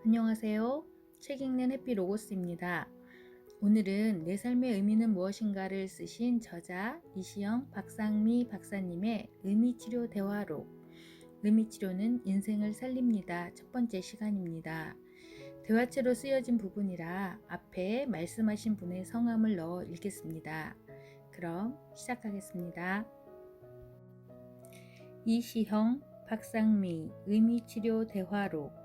안녕하세요. 책 읽는 해피 로고스입니다. 오늘은 내 삶의 의미는 무엇인가를 쓰신 저자 이시영 박상미 박사님의 의미치료 대화록, 의미치료는 인생을 살립니다. 첫 번째 시간입니다. 대화체로 쓰여진 부분이라 앞에 말씀하신 분의 성함을 넣어 읽겠습니다. 그럼 시작하겠습니다. 이시영 박상미 의미치료 대화록.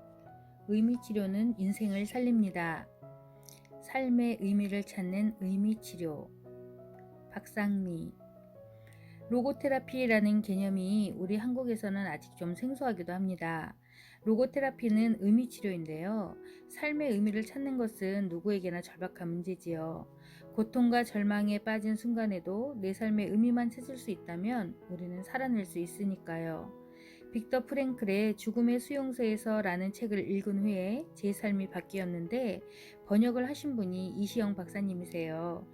의미치료는 인생을 살립니다. 삶의 의미를 찾는 의미치료. 박상미. 로고테라피라는 개념이 우리 한국에서는 아직 좀 생소하기도 합니다. 로고테라피는 의미치료인데요. 삶의 의미를 찾는 것은 누구에게나 절박한 문제지요. 고통과 절망에 빠진 순간에도 내 삶의 의미만 찾을 수 있다면 우리는 살아낼 수 있으니까요. 빅터 프랭클의 죽음의 수용소에서 라는 책을 읽은 후에 제 삶이 바뀌었는데 번역을 하신 분이 이시영 박사님이세요.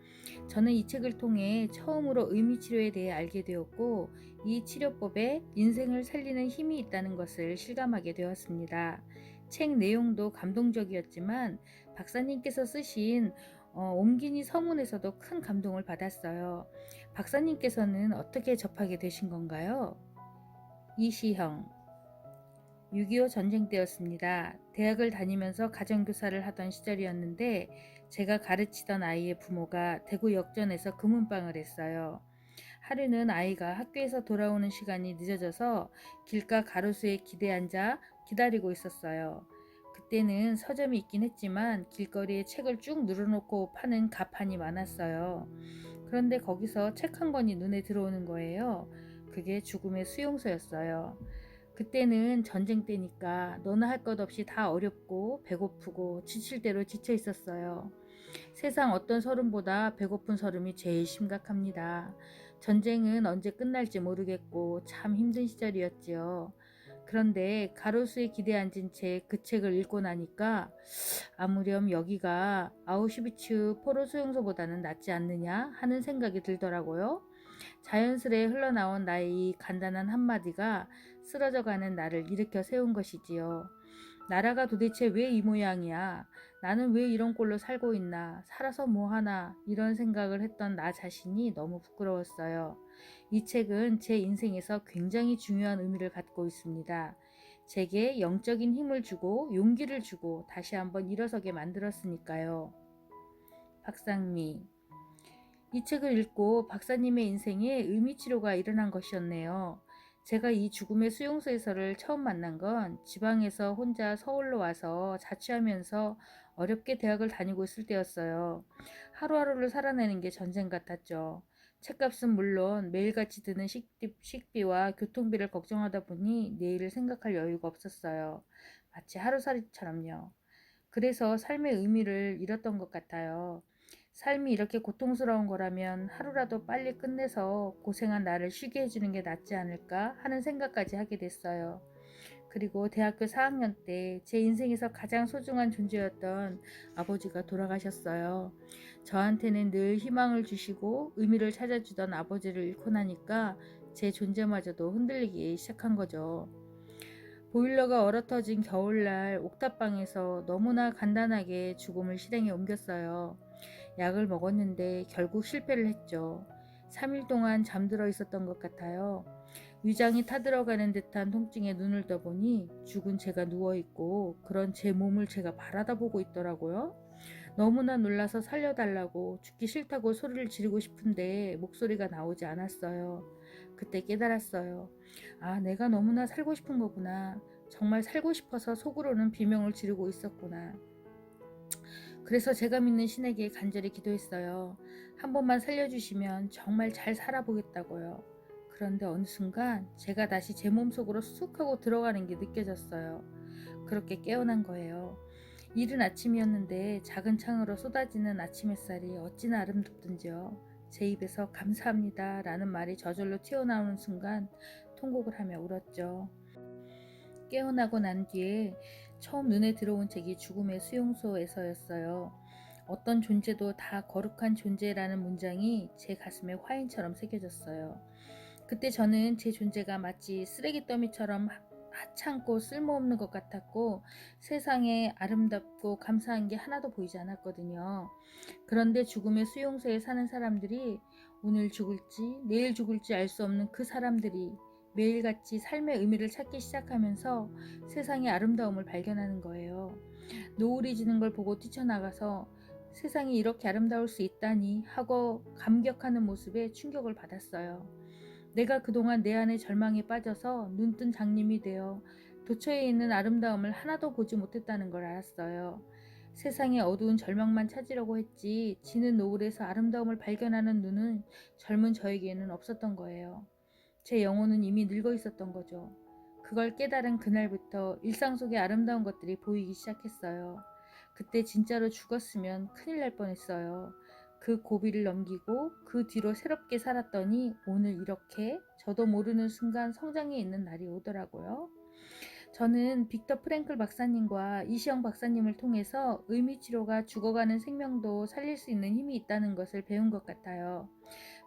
저는 이 책을 통해 처음으로 의미치료에 대해 알게 되었고 이 치료법에 인생을 살리는 힘이 있다는 것을 실감하게 되었습니다. 책 내용도 감동적이었지만 박사님께서 쓰신 옴기니 서문에서도 큰 감동을 받았어요. 박사님께서는 어떻게 접하게 되신 건가요? 이시형. 6.25 전쟁 때였습니다. 대학을 다니면서 가정교사를 하던 시절이었는데 제가 가르치던 아이의 부모가 대구 역전에서 금은방을 했어요. 하루는 아이가 학교에서 돌아오는 시간이 늦어져서 길가 가로수에 기대 앉아 기다리고 있었어요. 그때는 서점이 있긴 했지만 길거리에 책을 쭉 늘어놓고 파는 가판이 많았어요. 그런데 거기서 책 한 권이 눈에 들어오는 거예요. 그게 죽음의 수용소였어요. 그때는 전쟁 때니까 너나 할 것 없이 다 어렵고 배고프고 지칠 대로 지쳐 있었어요. 세상 어떤 서름보다 배고픈 서름이 제일 심각합니다. 전쟁은 언제 끝날지 모르겠고 참 힘든 시절이었지요. 그런데 가로수에 기대 앉은 채 그 책을 읽고 나니까 아무렴 여기가 아우슈비츠 포로 수용소보다는 낫지 않느냐 하는 생각이 들더라고요. 자연스레 흘러나온 나의 이 간단한 한마디가 쓰러져가는 나를 일으켜 세운 것이지요. 나라가 도대체 왜 이 모양이야? 나는 왜 이런 꼴로 살고 있나? 살아서 뭐하나? 이런 생각을 했던 나 자신이 너무 부끄러웠어요. 이 책은 제 인생에서 굉장히 중요한 의미를 갖고 있습니다. 제게 영적인 힘을 주고 용기를 주고 다시 한번 일어서게 만들었으니까요. 박상미. 이 책을 읽고 박사님의 인생에 의미치료가 일어난 것이었네요. 제가 이 죽음의 수용소에서를 처음 만난 건 지방에서 혼자 서울로 와서 자취하면서 어렵게 대학을 다니고 있을 때였어요. 하루하루를 살아내는 게 전쟁 같았죠. 책값은 물론 매일같이 드는 식비와 교통비를 걱정하다 보니 내일을 생각할 여유가 없었어요. 마치 하루살이처럼요. 그래서 삶의 의미를 잃었던 것 같아요. 삶이 이렇게 고통스러운 거라면 하루라도 빨리 끝내서 고생한 나를 쉬게 해주는 게 낫지 않을까 하는 생각까지 하게 됐어요. 그리고 대학교 4학년 때 제 인생에서 가장 소중한 존재였던 아버지가 돌아가셨어요. 저한테는 늘 희망을 주시고 의미를 찾아주던 아버지를 잃고 나니까 제 존재마저도 흔들리기 시작한 거죠. 보일러가 얼어터진 겨울날 옥탑방에서 너무나 간단하게 죽음을 실행에 옮겼어요. 약을 먹었는데 결국 실패를 했죠. 3일 동안 잠들어 있었던 것 같아요. 위장이 타들어가는 듯한 통증에 눈을 떠보니 죽은 제가 누워있고 그런 제 몸을 제가 바라다보고 있더라고요. 너무나 놀라서 살려달라고 죽기 싫다고 소리를 지르고 싶은데 목소리가 나오지 않았어요. 그때 깨달았어요. 아, 내가 너무나 살고 싶은 거구나. 정말 살고 싶어서 속으로는 비명을 지르고 있었구나. 그래서 제가 믿는 신에게 간절히 기도했어요. 한 번만 살려주시면 정말 잘 살아보겠다고요. 그런데 어느 순간 제가 다시 제 몸속으로 쑥 하고 들어가는 게 느껴졌어요. 그렇게 깨어난 거예요. 이른 아침이었는데 작은 창으로 쏟아지는 아침 햇살이 어찌나 아름답던지요. 제 입에서 감사합니다 라는 말이 저절로 튀어나오는 순간 통곡을 하며 울었죠. 깨어나고 난 뒤에 처음 눈에 들어온 책이 죽음의 수용소에서였어요. 어떤 존재도 다 거룩한 존재라는 문장이 제 가슴에 화인처럼 새겨졌어요. 그때 저는 제 존재가 마치 쓰레기 더미처럼 하찮고 쓸모없는 것 같았고 세상에 아름답고 감사한 게 하나도 보이지 않았거든요. 그런데 죽음의 수용소에 사는 사람들이 오늘 죽을지 내일 죽을지 알 수 없는 그 사람들이 매일같이 삶의 의미를 찾기 시작하면서 세상의 아름다움을 발견하는 거예요. 노을이 지는 걸 보고 뛰쳐나가서 세상이 이렇게 아름다울 수 있다니 하고 감격하는 모습에 충격을 받았어요. 내가 그동안 내 안의 절망에 빠져서 눈뜬 장님이 되어 도처에 있는 아름다움을 하나도 보지 못했다는 걸 알았어요. 세상의 어두운 절망만 찾으려고 했지 지는 노을에서 아름다움을 발견하는 눈은 젊은 저에게는 없었던 거예요. 제 영혼은 이미 늙어 있었던 거죠. 그걸 깨달은 그날부터 일상 속의 아름다운 것들이 보이기 시작했어요. 그때 진짜로 죽었으면 큰일 날 뻔했어요. 그 고비를 넘기고 그 뒤로 새롭게 살았더니 오늘 이렇게 저도 모르는 순간 성장해 있는 날이 오더라고요. 저는 빅터 프랭클 박사님과 이시영 박사님을 통해서 의미치료가 죽어가는 생명도 살릴 수 있는 힘이 있다는 것을 배운 것 같아요.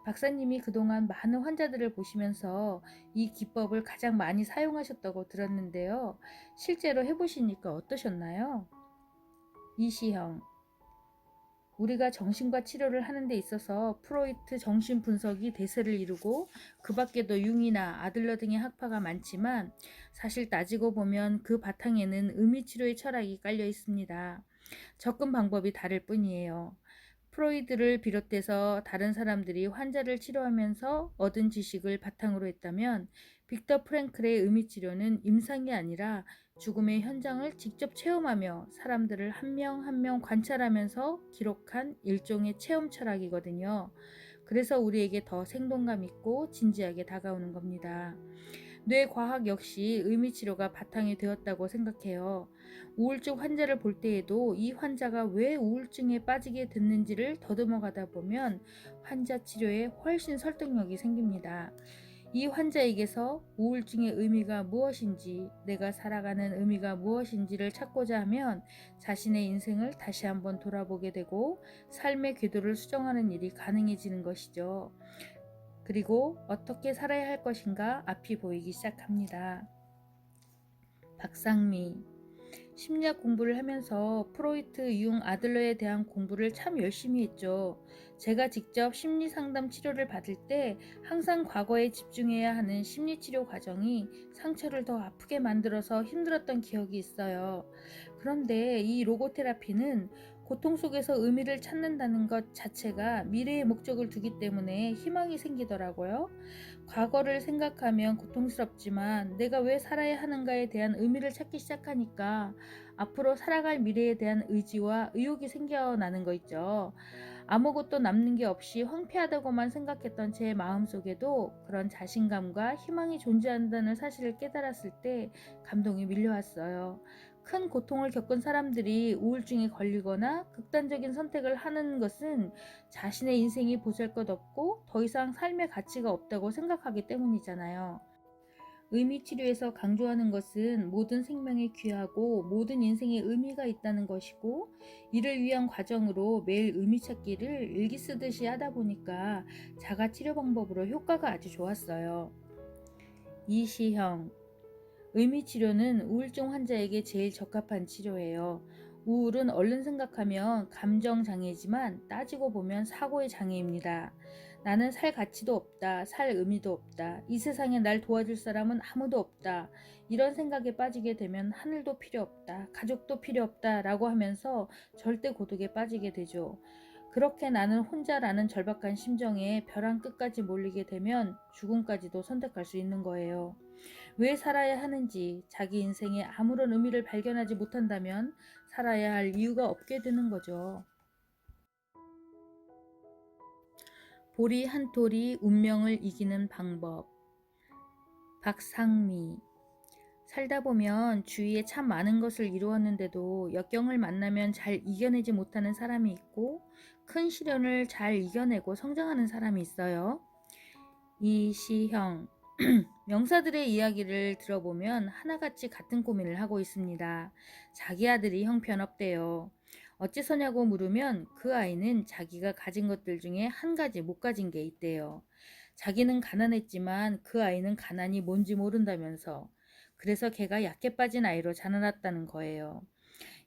박사님이 그동안 많은 환자들을 보시면서 이 기법을 가장 많이 사용하셨다고 들었는데요. 실제로 해보시니까 어떠셨나요? 이시형, 우리가 정신과 치료를 하는 데 있어서 프로이트 정신분석이 대세를 이루고 그 밖에도 융이나 아들러 등의 학파가 많지만 사실 따지고 보면 그 바탕에는 의미치료의 철학이 깔려 있습니다. 접근 방법이 다를 뿐이에요. 프로이드를 비롯해서 다른 사람들이 환자를 치료하면서 얻은 지식을 바탕으로 했다면 빅터 프랭클의 의미치료는 임상이 아니라 죽음의 현장을 직접 체험하며 사람들을 한 명 한 명 관찰하면서 기록한 일종의 체험 철학이거든요. 그래서 우리에게 더 생동감 있고 진지하게 다가오는 겁니다. 뇌과학 역시 의미치료가 바탕이 되었다고 생각해요. 우울증 환자를 볼 때에도 이 환자가 왜 우울증에 빠지게 됐는지를 더듬어 가다 보면 환자 치료에 훨씬 설득력이 생깁니다. 이 환자에게서 우울증의 의미가 무엇인지, 내가 살아가는 의미가 무엇인지를 찾고자 하면 자신의 인생을 다시 한번 돌아보게 되고 삶의 궤도를 수정하는 일이 가능해지는 것이죠. 그리고 어떻게 살아야 할 것인가 앞이 보이기 시작합니다. 박상미, 심리학 공부를 하면서 프로이트, 융, 아들러에 대한 공부를 참 열심히 했죠. 제가 직접 심리 상담 치료를 받을 때 항상 과거에 집중해야 하는 심리 치료 과정이 상처를 더 아프게 만들어서 힘들었던 기억이 있어요. 그런데 이 로고 테라피는 고통 속에서 의미를 찾는다는 것 자체가 미래의 목적을 두기 때문에 희망이 생기더라고요. 과거를 생각하면 고통스럽지만 내가 왜 살아야 하는가에 대한 의미를 찾기 시작하니까 앞으로 살아갈 미래에 대한 의지와 의욕이 생겨나는 거 있죠. 아무것도 남는 게 없이 황폐하다고만 생각했던 제 마음속에도 그런 자신감과 희망이 존재한다는 사실을 깨달았을 때 감동이 밀려왔어요. 큰 고통을 겪은 사람들이 우울증에 걸리거나 극단적인 선택을 하는 것은 자신의 인생이 보잘것없고 더 이상 삶의 가치가 없다고 생각하기 때문이잖아요. 의미치료에서 강조하는 것은 모든 생명이 귀하고 모든 인생에 의미가 있다는 것이고 이를 위한 과정으로 매일 의미 찾기를 일기 쓰듯이 하다 보니까 자가치료 방법으로 효과가 아주 좋았어요. 이시형, 의미치료는 우울증 환자에게 제일 적합한 치료예요. 우울은 얼른 생각하면 감정장애지만 따지고 보면 사고의 장애입니다. 나는 살 가치도 없다, 살 의미도 없다, 이 세상에 날 도와줄 사람은 아무도 없다, 이런 생각에 빠지게 되면 하늘도 필요 없다, 가족도 필요 없다 라고 하면서 절대 고독에 빠지게 되죠. 그렇게 나는 혼자라는 절박한 심정에 벼랑 끝까지 몰리게 되면 죽음까지도 선택할 수 있는 거예요. 왜 살아야 하는지 자기 인생에 아무런 의미를 발견하지 못한다면 살아야 할 이유가 없게 되는 거죠. 보리 한 톨이 운명을 이기는 방법. 박상미. 살다 보면 주위에 참 많은 것을 이루었는데도 역경을 만나면 잘 이겨내지 못하는 사람이 있고 큰 시련을 잘 이겨내고 성장하는 사람이 있어요. 이시형. 명사들의 이야기를 들어보면 하나같이 같은 고민을 하고 있습니다. 자기 아들이 형편없대요. 어째서냐고 물으면 그 아이는 자기가 가진 것들 중에 한 가지 못 가진 게 있대요. 자기는 가난했지만 그 아이는 가난이 뭔지 모른다면서. 그래서 걔가 약해 빠진 아이로 자라났다는 거예요.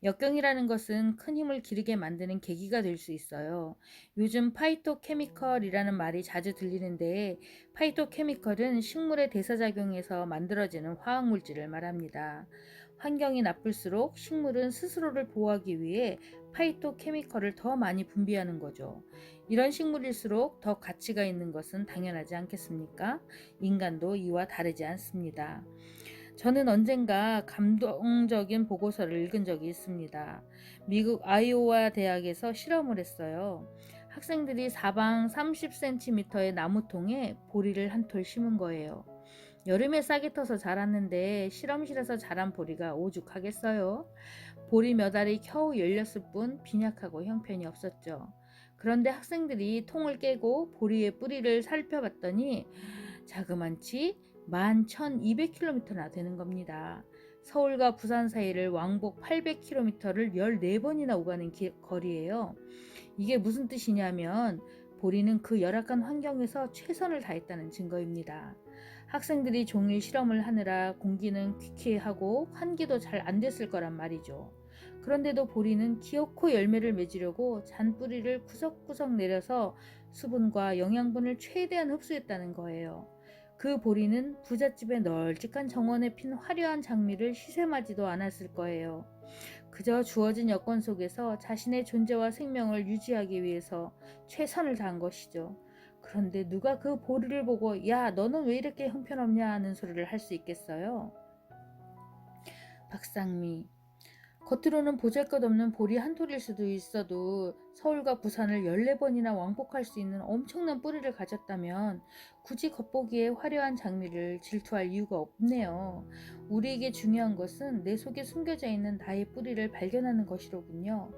역경이라는 것은 큰 힘을 기르게 만드는 계기가 될 수 있어요. 요즘 파이토케미컬이라는 말이 자주 들리는데 파이토케미컬은 식물의 대사작용에서 만들어지는 화학물질을 말합니다. 환경이 나쁠수록 식물은 스스로를 보호하기 위해 파이토케미컬을 더 많이 분비하는 거죠. 이런 식물일수록 더 가치가 있는 것은 당연하지 않겠습니까? 인간도 이와 다르지 않습니다. 저는 언젠가 감동적인 보고서를 읽은 적이 있습니다. 미국 아이오와 대학에서 실험을 했어요. 학생들이 사방 30cm의 나무통에 보리를 한 톨 심은 거예요. 여름에 싹이 터서 자랐는데 실험실에서 자란 보리가 오죽하겠어요? 보리 몇 알이 겨우 열렸을 뿐 빈약하고 형편이 없었죠. 그런데 학생들이 통을 깨고 보리의 뿌리를 살펴봤더니 자그만치 11,200km나 되는 겁니다. 서울과 부산 사이를 왕복 800km를 14번이나 오가는 거리예요. 이게 무슨 뜻이냐면 보리는 그 열악한 환경에서 최선을 다했다는 증거입니다. 학생들이 종일 실험을 하느라 공기는 퀴퀴하고 환기도 잘 안 됐을 거란 말이죠. 그런데도 보리는 기어코 열매를 맺으려고 잔뿌리를 구석구석 내려서 수분과 영양분을 최대한 흡수했다는 거예요. 그 보리는 부잣집의 널찍한 정원에 핀 화려한 장미를 시샘하지도 않았을 거예요. 그저 주어진 여건 속에서 자신의 존재와 생명을 유지하기 위해서 최선을 다한 것이죠. 그런데 누가 그 보리를 보고 야 너는 왜 이렇게 형편없냐 하는 소리를 할 수 있겠어요? 박상미 겉으로는 보잘것없는 보리 한 톨일 수도 있어도 서울과 부산을 14번이나 왕복할 수 있는 엄청난 뿌리를 가졌다면 굳이 겉보기에 화려한 장미를 질투할 이유가 없네요. 우리에게 중요한 것은 내 속에 숨겨져 있는 나의 뿌리를 발견하는 것이로군요.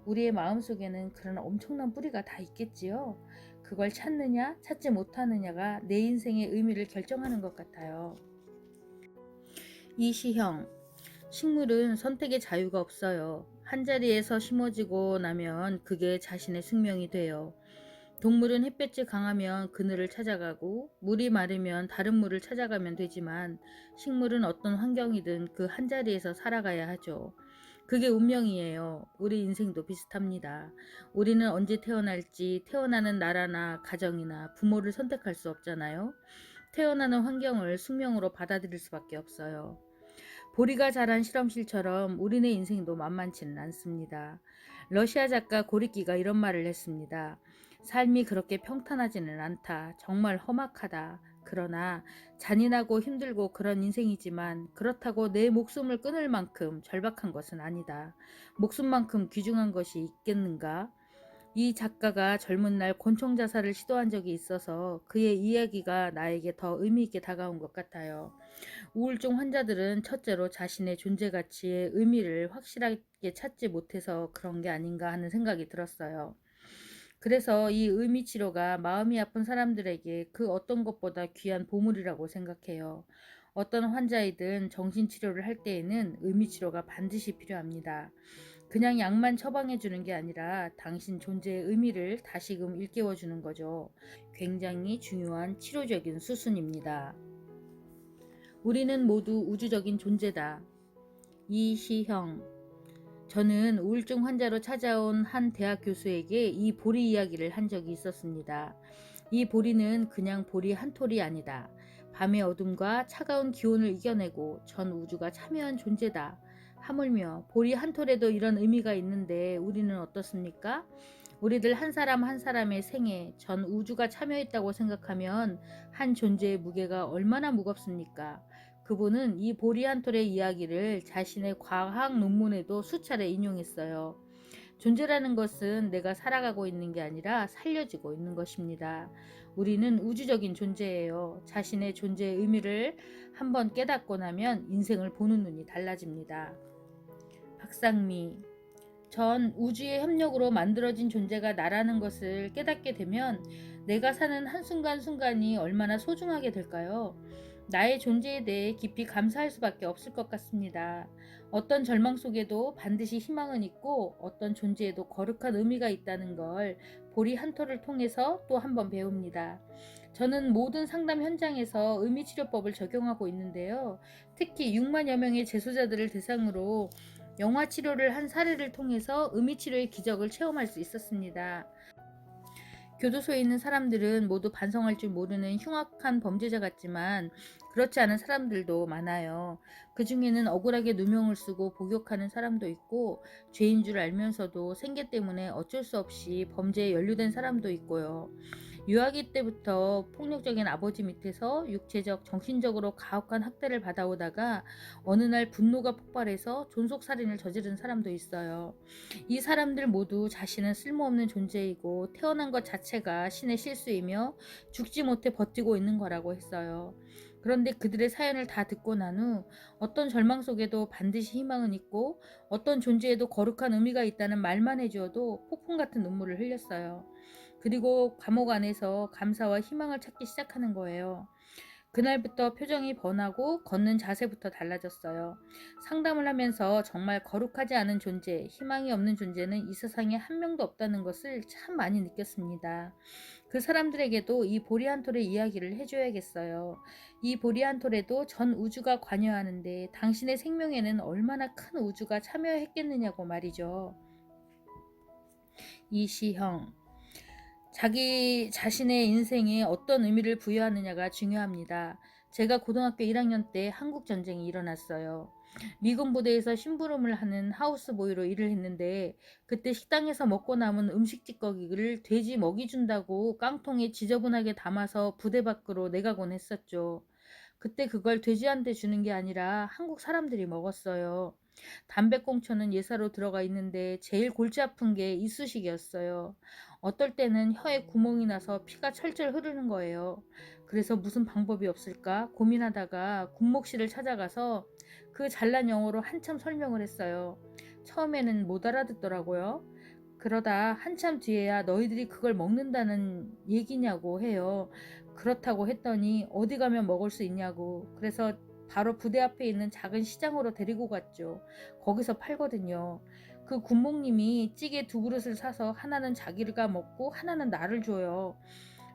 우리의 마음속에는 그런 엄청난 뿌리가 다 있겠지요. 그걸 찾느냐 찾지 못하느냐가 내 인생의 의미를 결정하는 것 같아요. 이시형 식물은 선택의 자유가 없어요. 한자리에서 심어지고 나면 그게 자신의 숙명이 돼요. 동물은 햇볕이 강하면 그늘을 찾아가고 물이 마르면 다른 물을 찾아가면 되지만 식물은 어떤 환경이든 그 한자리에서 살아가야 하죠. 그게 운명이에요. 우리 인생도 비슷합니다. 우리는 언제 태어날지 태어나는 나라나 가정이나 부모를 선택할 수 없잖아요. 태어나는 환경을 숙명으로 받아들일 수밖에 없어요. 보리가 자란 실험실처럼 우리네 인생도 만만치는 않습니다. 러시아 작가 고리끼가 이런 말을 했습니다. 삶이 그렇게 평탄하지는 않다. 정말 험악하다. 그러나 잔인하고 힘들고 그런 인생이지만 그렇다고 내 목숨을 끊을 만큼 절박한 것은 아니다. 목숨만큼 귀중한 것이 있겠는가? 이 작가가 젊은 날 곤충 자살을 시도한 적이 있어서 그의 이야기가 나에게 더 의미 있게 다가온 것 같아요. 우울증 환자들은 첫째로 자신의 존재 가치의 의미를 확실하게 찾지 못해서 그런 게 아닌가 하는 생각이 들었어요. 그래서 이 의미 치료가 마음이 아픈 사람들에게 그 어떤 것보다 귀한 보물이라고 생각해요. 어떤 환자이든 정신치료를 할 때에는 의미 치료가 반드시 필요합니다. 그냥 약만 처방해 주는 게 아니라 당신 존재의 의미를 다시금 일깨워 주는 거죠. 굉장히 중요한 치료적인 수순입니다. 우리는 모두 우주적인 존재다. 이시형 저는 우울증 환자로 찾아온 한 대학 교수에게 이 보리 이야기를 한 적이 있었습니다. 이 보리는 그냥 보리 한 톨이 아니다. 밤의 어둠과 차가운 기온을 이겨내고 전 우주가 참여한 존재다. 하물며 보리 한 톨에도 이런 의미가 있는데 우리는 어떻습니까? 우리들 한 사람 한 사람의 생에 전 우주가 참여했다고 생각하면 한 존재의 무게가 얼마나 무겁습니까? 그분은 이 보리 한 톨의 이야기를 자신의 과학 논문에도 수차례 인용했어요. 존재라는 것은 내가 살아가고 있는 게 아니라 살려지고 있는 것입니다. 우리는 우주적인 존재예요. 자신의 존재의 의미를 한번 깨닫고 나면 인생을 보는 눈이 달라집니다. 박상미 전 우주의 협력으로 만들어진 존재가 나라는 것을 깨닫게 되면 내가 사는 한순간순간이 얼마나 소중하게 될까요? 나의 존재에 대해 깊이 감사할 수밖에 없을 것 같습니다. 어떤 절망 속에도 반드시 희망은 있고 어떤 존재에도 거룩한 의미가 있다는 걸 보리 한 톨을 통해서 또 한 번 배웁니다. 저는 모든 상담 현장에서 의미치료법을 적용하고 있는데요. 특히 6만여 명의 재소자들을 대상으로 영화 치료를 한 사례를 통해서 의미치료의 기적을 체험할 수 있었습니다. 교도소에 있는 사람들은 모두 반성할 줄 모르는 흉악한 범죄자 같지만 그렇지 않은 사람들도 많아요. 그 중에는 억울하게 누명을 쓰고 복역하는 사람도 있고 죄인 줄 알면서도 생계 때문에 어쩔 수 없이 범죄에 연루된 사람도 있고요. 유아기 때부터 폭력적인 아버지 밑에서 육체적, 정신적으로 가혹한 학대를 받아오다가 어느 날 분노가 폭발해서 존속살인을 저지른 사람도 있어요. 이 사람들 모두 자신은 쓸모없는 존재이고 태어난 것 자체가 신의 실수이며 죽지 못해 버티고 있는 거라고 했어요. 그런데 그들의 사연을 다 듣고 난 후 어떤 절망 속에도 반드시 희망은 있고 어떤 존재에도 거룩한 의미가 있다는 말만 해주어도 폭풍 같은 눈물을 흘렸어요. 그리고 감옥 안에서 감사와 희망을 찾기 시작하는 거예요. 그날부터 표정이 번하고 걷는 자세부터 달라졌어요. 상담을 하면서 정말 거룩하지 않은 존재, 희망이 없는 존재는 이 세상에 한 명도 없다는 것을 참 많이 느꼈습니다. 그 사람들에게도 이 보리 한 톨의 이야기를 해줘야겠어요. 이 보리 한 톨에도 전 우주가 관여하는데 당신의 생명에는 얼마나 큰 우주가 참여했겠느냐고 말이죠. 이시형, 자기 자신의 인생에 어떤 의미를 부여하느냐가 중요합니다. 제가 고등학교 1학년 때 한국전쟁이 일어났어요. 미군 부대에서 심부름을 하는 하우스보이로 일을 했는데 그때 식당에서 먹고 남은 음식 찌꺼기를 돼지 먹이 준다고 깡통에 지저분하게 담아서 부대 밖으로 내가곤 했었죠. 그때 그걸 돼지한테 주는 게 아니라 한국 사람들이 먹었어요. 담배꽁초는 예사로 들어가 있는데 제일 골치 아픈 게 이쑤시개였어요. 어떨 때는 혀에 구멍이 나서 피가 철철 흐르는 거예요. 그래서 무슨 방법이 없을까 고민하다가 군목실을 찾아가서 그 잘난 영어로 한참 설명을 했어요. 처음에는 못 알아듣더라고요. 그러다 한참 뒤에야 너희들이 그걸 먹는다는 얘기냐고 해요. 그렇다고 했더니 어디 가면 먹을 수 있냐고. 그래서 바로 부대 앞에 있는 작은 시장으로 데리고 갔죠. 거기서 팔거든요. 그 군목님이 찌개 2그릇을 사서 하나는 자기가 먹고 하나는 나를 줘요.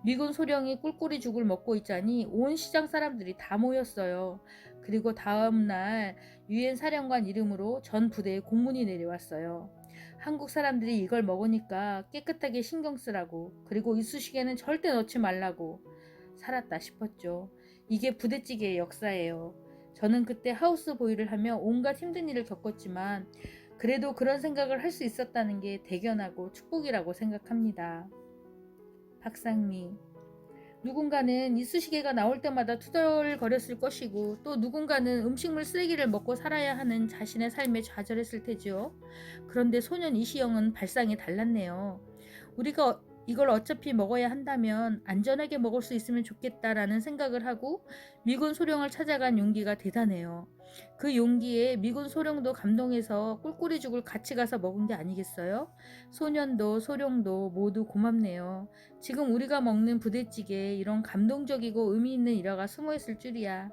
미군 소령이 꿀꿀이 죽을 먹고 있자니 온 시장 사람들이 다 모였어요. 그리고 다음날 유엔 사령관 이름으로 전 부대에 공문이 내려왔어요. 한국 사람들이 이걸 먹으니까 깨끗하게 신경 쓰라고, 그리고 이쑤시개는 절대 넣지 말라고. 살았다 싶었죠. 이게 부대찌개의 역사예요. 저는 그때 하우스보이를 하며 온갖 힘든 일을 겪었지만 그래도 그런 생각을 할 수 있었다는 게 대견하고 축복이라고 생각합니다. 박상미, 누군가는 이쑤시개가 나올 때마다 투덜거렸을 것이고 또 누군가는 음식물 쓰레기를 먹고 살아야 하는 자신의 삶에 좌절했을 테지요. 그런데 소년 이시영은 발상이 달랐네요. 우리가 이걸 어차피 먹어야 한다면 안전하게 먹을 수 있으면 좋겠다라는 생각을 하고 미군 소령을 찾아간 용기가 대단해요. 그 용기에 미군 소령도 감동해서 꿀꿀이죽을 같이 가서 먹은 게 아니겠어요? 소년도 소령도 모두 고맙네요. 지금 우리가 먹는 부대찌개에 이런 감동적이고 의미 있는 일화가 숨어 있을 줄이야.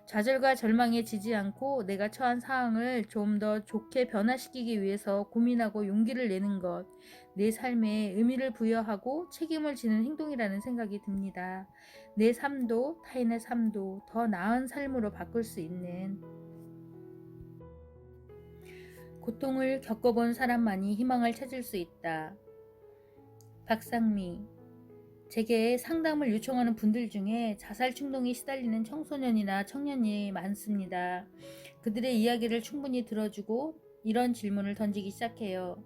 좌절과 절망에 지지 않고 내가 처한 상황을 좀 더 좋게 변화시키기 위해서 고민하고 용기를 내는 것, 내 삶에 의미를 부여하고 책임을 지는 행동이라는 생각이 듭니다. 내 삶도 타인의 삶도 더 나은 삶으로 바꿀 수 있는, 고통을 겪어본 사람만이 희망을 찾을 수 있다. 박상미, 제게 상담을 요청하는 분들 중에 자살 충동에 시달리는 청소년이나 청년이 많습니다. 그들의 이야기를 충분히 들어주고 이런 질문을 던지기 시작해요.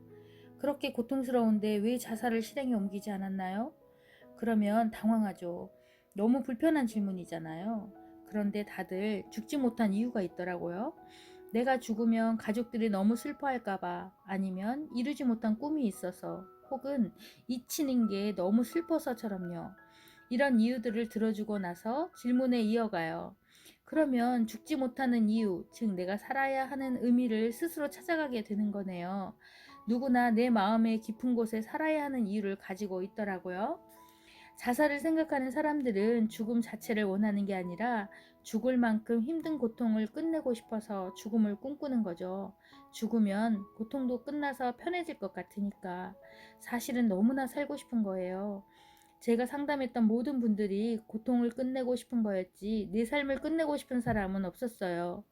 그렇게 고통스러운데 왜 자살을 실행에 옮기지 않았나요? 그러면 당황하죠. 너무 불편한 질문이잖아요. 그런데 다들 죽지 못한 이유가 있더라고요. 내가 죽으면 가족들이 너무 슬퍼할까봐, 아니면 이루지 못한 꿈이 있어서, 혹은 잊히는 게 너무 슬퍼서처럼요. 이런 이유들을 들어주고 나서 질문에 이어가요. 그러면 죽지 못하는 이유, 즉 내가 살아야 하는 의미를 스스로 찾아가게 되는 거네요. 누구나 내 마음의 깊은 곳에 살아야 하는 이유를 가지고 있더라고요. 자살을 생각하는 사람들은 죽음 자체를 원하는 게 아니라 죽을 만큼 힘든 고통을 끝내고 싶어서 죽음을 꿈꾸는 거죠. 죽으면 고통도 끝나서 편해질 것 같으니까. 사실은 너무나 살고 싶은 거예요. 제가 상담했던 모든 분들이 고통을 끝내고 싶은 거였지 내 삶을 끝내고 싶은 사람은 없었어요.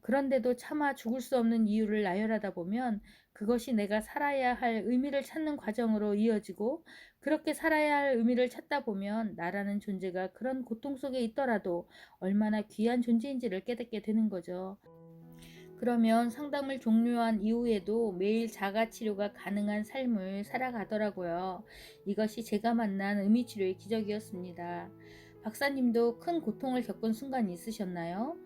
그런데도 차마 죽을 수 없는 이유를 나열하다 보면 그것이 내가 살아야 할 의미를 찾는 과정으로 이어지고, 그렇게 살아야 할 의미를 찾다 보면 나라는 존재가 그런 고통 속에 있더라도 얼마나 귀한 존재인지를 깨닫게 되는 거죠. 그러면 상담을 종료한 이후에도 매일 자가치료가 가능한 삶을 살아가더라고요. 이것이 제가 만난 의미치료의 기적이었습니다. 박사님도 큰 고통을 겪은 순간이 있으셨나요?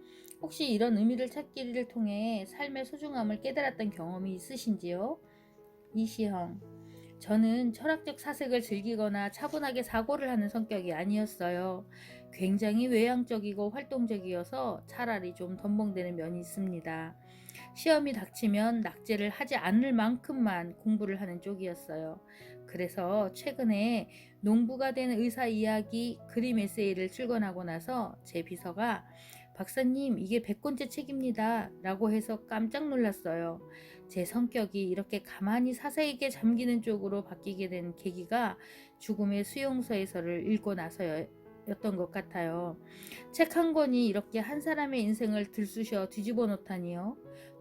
혹시 이런 의미를 찾기를 통해 삶의 소중함을 깨달았던 경험이 있으신지요? 이시형: 저는 철학적 사색을 즐기거나 차분하게 사고를 하는 성격이 아니었어요. 굉장히 외향적이고 활동적이어서 차라리 좀 덤벙대는 면이 있습니다. 시험이 닥치면 낙제를 하지 않을 만큼만 공부를 하는 쪽이었어요. 그래서 최근에 농부가 된 의사 이야기 그림 에세이를 출간하고 나서 제 비서가 "박사님, 이게 100권째 책입니다 라고 해서 깜짝 놀랐어요. 제 성격이 이렇게 가만히 사색에 잠기는 쪽으로 바뀌게 된 계기가 죽음의 수용소에서를 읽고 나서였던 것 같아요. 책 한 권이 이렇게 한 사람의 인생을 들쑤셔 뒤집어 놓다니요.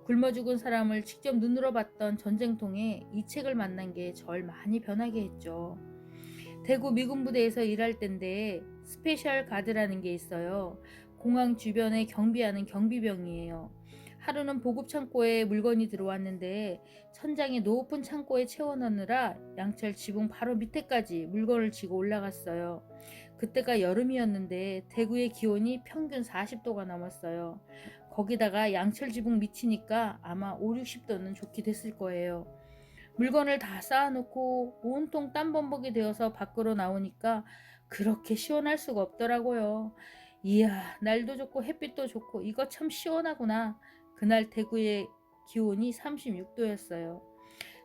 굶어 죽은 사람을 직접 눈으로 봤던 전쟁통에 이 책을 만난 게 절 많이 변하게 했죠. 대구 미군 부대에서 일할 때인데 스페셜 가드라는 게 있어요. 공항 주변에 경비하는 경비병이에요. 하루는 보급 창고에 물건이 들어왔는데 천장의 높은 창고에 채워넣느라 양철 지붕 바로 밑에까지 물건을 지고 올라갔어요. 그때가 여름이었는데 대구의 기온이 평균 40도가 넘었어요. 거기다가 양철 지붕 밑이니까 아마 5, 60도는 좋게 됐을 거예요. 물건을 다 쌓아놓고 온통 땀범벅이 되어서 밖으로 나오니까 그렇게 시원할 수가 없더라고요. 이야, 날도 좋고 햇빛도 좋고 이거 참 시원하구나. 그날 대구의 기온이 36도였어요.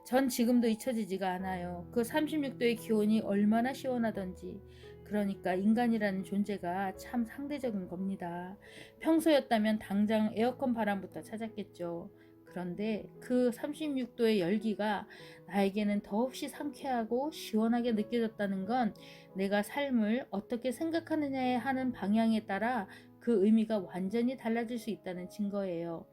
전 지금도 잊혀지지가 않아요. 그 36도의 기온이 얼마나 시원하던지. 그러니까 인간이라는 존재가 참 상대적인 겁니다. 평소였다면 당장 에어컨 바람부터 찾았겠죠. 그런데 그 36도의 열기가 나에게는 더없이 상쾌하고 시원하게 느껴졌다는 건 내가 삶을 어떻게 생각하느냐에 하는 방향에 따라 그 의미가 완전히 달라질 수 있다는 증거예요.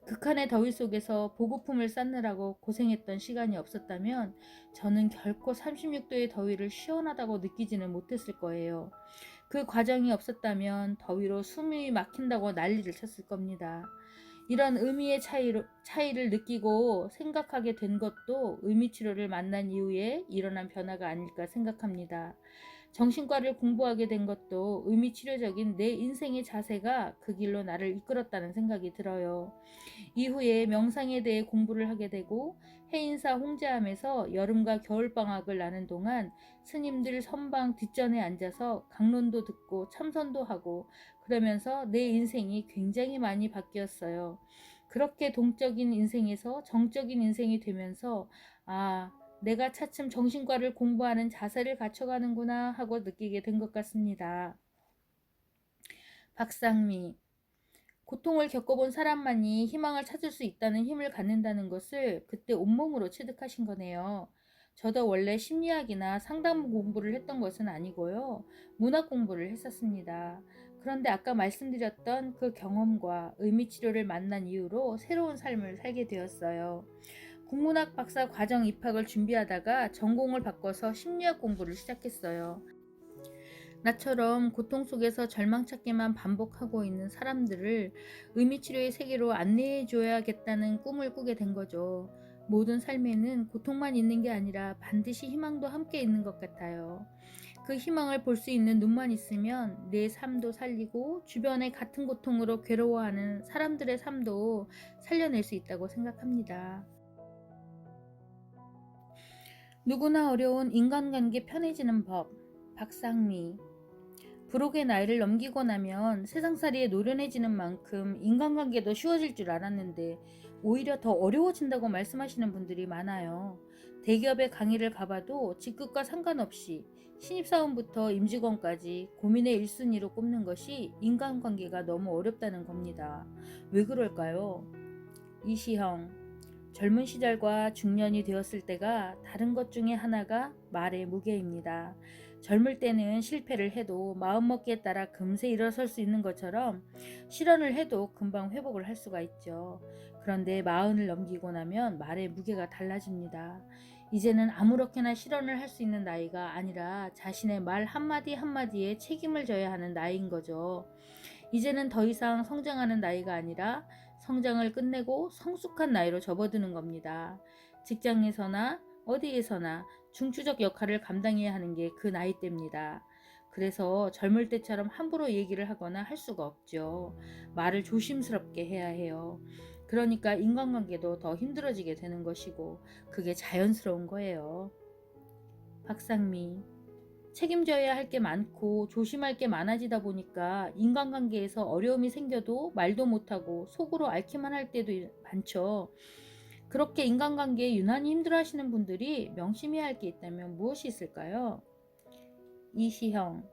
극한의 더위 속에서 보급품을 쌓느라고 고생했던 시간이 없었다면 저는 결코 36도의 더위를 시원하다고 느끼지는 못했을 거예요. 그 과정이 없었다면 더위로 숨이 막힌다고 난리를 쳤을 겁니다. 이런 의미의 차이를 느끼고 생각하게 된 것도 의미치료를 만난 이후에 일어난 변화가 아닐까 생각합니다. 정신과를 공부하게 된 것도 의미치료적인 내 인생의 자세가 그 길로 나를 이끌었다는 생각이 들어요. 이후에 명상에 대해 공부를 하게 되고 해인사 홍제암에서 여름과 겨울방학을 나는 동안 스님들 선방 뒷전에 앉아서 강론도 듣고 참선도 하고 그러면서 내 인생이 굉장히 많이 바뀌었어요. 그렇게 동적인 인생에서 정적인 인생이 되면서 내가 차츰 정신과를 공부하는 자세를 갖춰가는구나 하고 느끼게 된 것 같습니다. 박상미: 고통을 겪어본 사람만이 희망을 찾을 수 있다는 힘을 갖는다는 것을 그때 온몸으로 체득하신 거네요. 저도 원래 심리학이나 상담 공부를 했던 것은 아니고요. 문학 공부를 했었습니다. 그런데 아까 말씀드렸던 그 경험과 의미치료를 만난 이후로 새로운 삶을 살게 되었어요. 국문학 박사 과정 입학을 준비하다가 전공을 바꿔서 심리학 공부를 시작했어요. 나처럼 고통 속에서 절망 찾기만 반복하고 있는 사람들을 의미치료의 세계로 안내해 줘야겠다는 꿈을 꾸게 된 거죠. 모든 삶에는 고통만 있는 게 아니라 반드시 희망도 함께 있는 것 같아요. 그 희망을 볼 수 있는 눈만 있으면 내 삶도 살리고 주변의 같은 고통으로 괴로워하는 사람들의 삶도 살려낼 수 있다고 생각합니다. 누구나 어려운 인간관계 편해지는 법. 박상미: 부록의 나이를 넘기고 나면 세상살이에 노련해지는 만큼 인간관계도 쉬워질 줄 알았는데 오히려 더 어려워진다고 말씀하시는 분들이 많아요. 대기업의 강의를 가봐도 직급과 상관없이 신입사원부터 임직원까지 고민의 1순위로 꼽는 것이 인간관계가 너무 어렵다는 겁니다. 왜 그럴까요? 이시형: 젊은 시절과 중년이 되었을 때가 다른 것 중에 하나가 말의 무게입니다. 젊을 때는 실패를 해도 마음먹기에 따라 금세 일어설 수 있는 것처럼 실언을 해도 금방 회복을 할 수가 있죠. 그런데 마흔을 넘기고 나면 말의 무게가 달라집니다. 이제는 아무렇게나 실언을 할 수 있는 나이가 아니라 자신의 말 한마디 한마디에 책임을 져야 하는 나이인 거죠. 이제는 더 이상 성장하는 나이가 아니라 성장을 끝내고 성숙한 나이로 접어드는 겁니다. 직장에서나 어디에서나 중추적 역할을 감당해야 하는 게 그 나이대입니다. 그래서 젊을 때처럼 함부로 얘기를 하거나 할 수가 없죠. 말을 조심스럽게 해야 해요. 그러니까 인간관계도 더 힘들어지게 되는 것이고 그게 자연스러운 거예요. 박상미, 책임져야 할 게 많고 조심할 게 많아지다 보니까 인간관계에서 어려움이 생겨도 말도 못하고 속으로 앓기만 할 때도 많죠. 그렇게 인간관계에 유난히 힘들어하시는 분들이 명심해야 할 게 있다면 무엇이 있을까요? 이시형,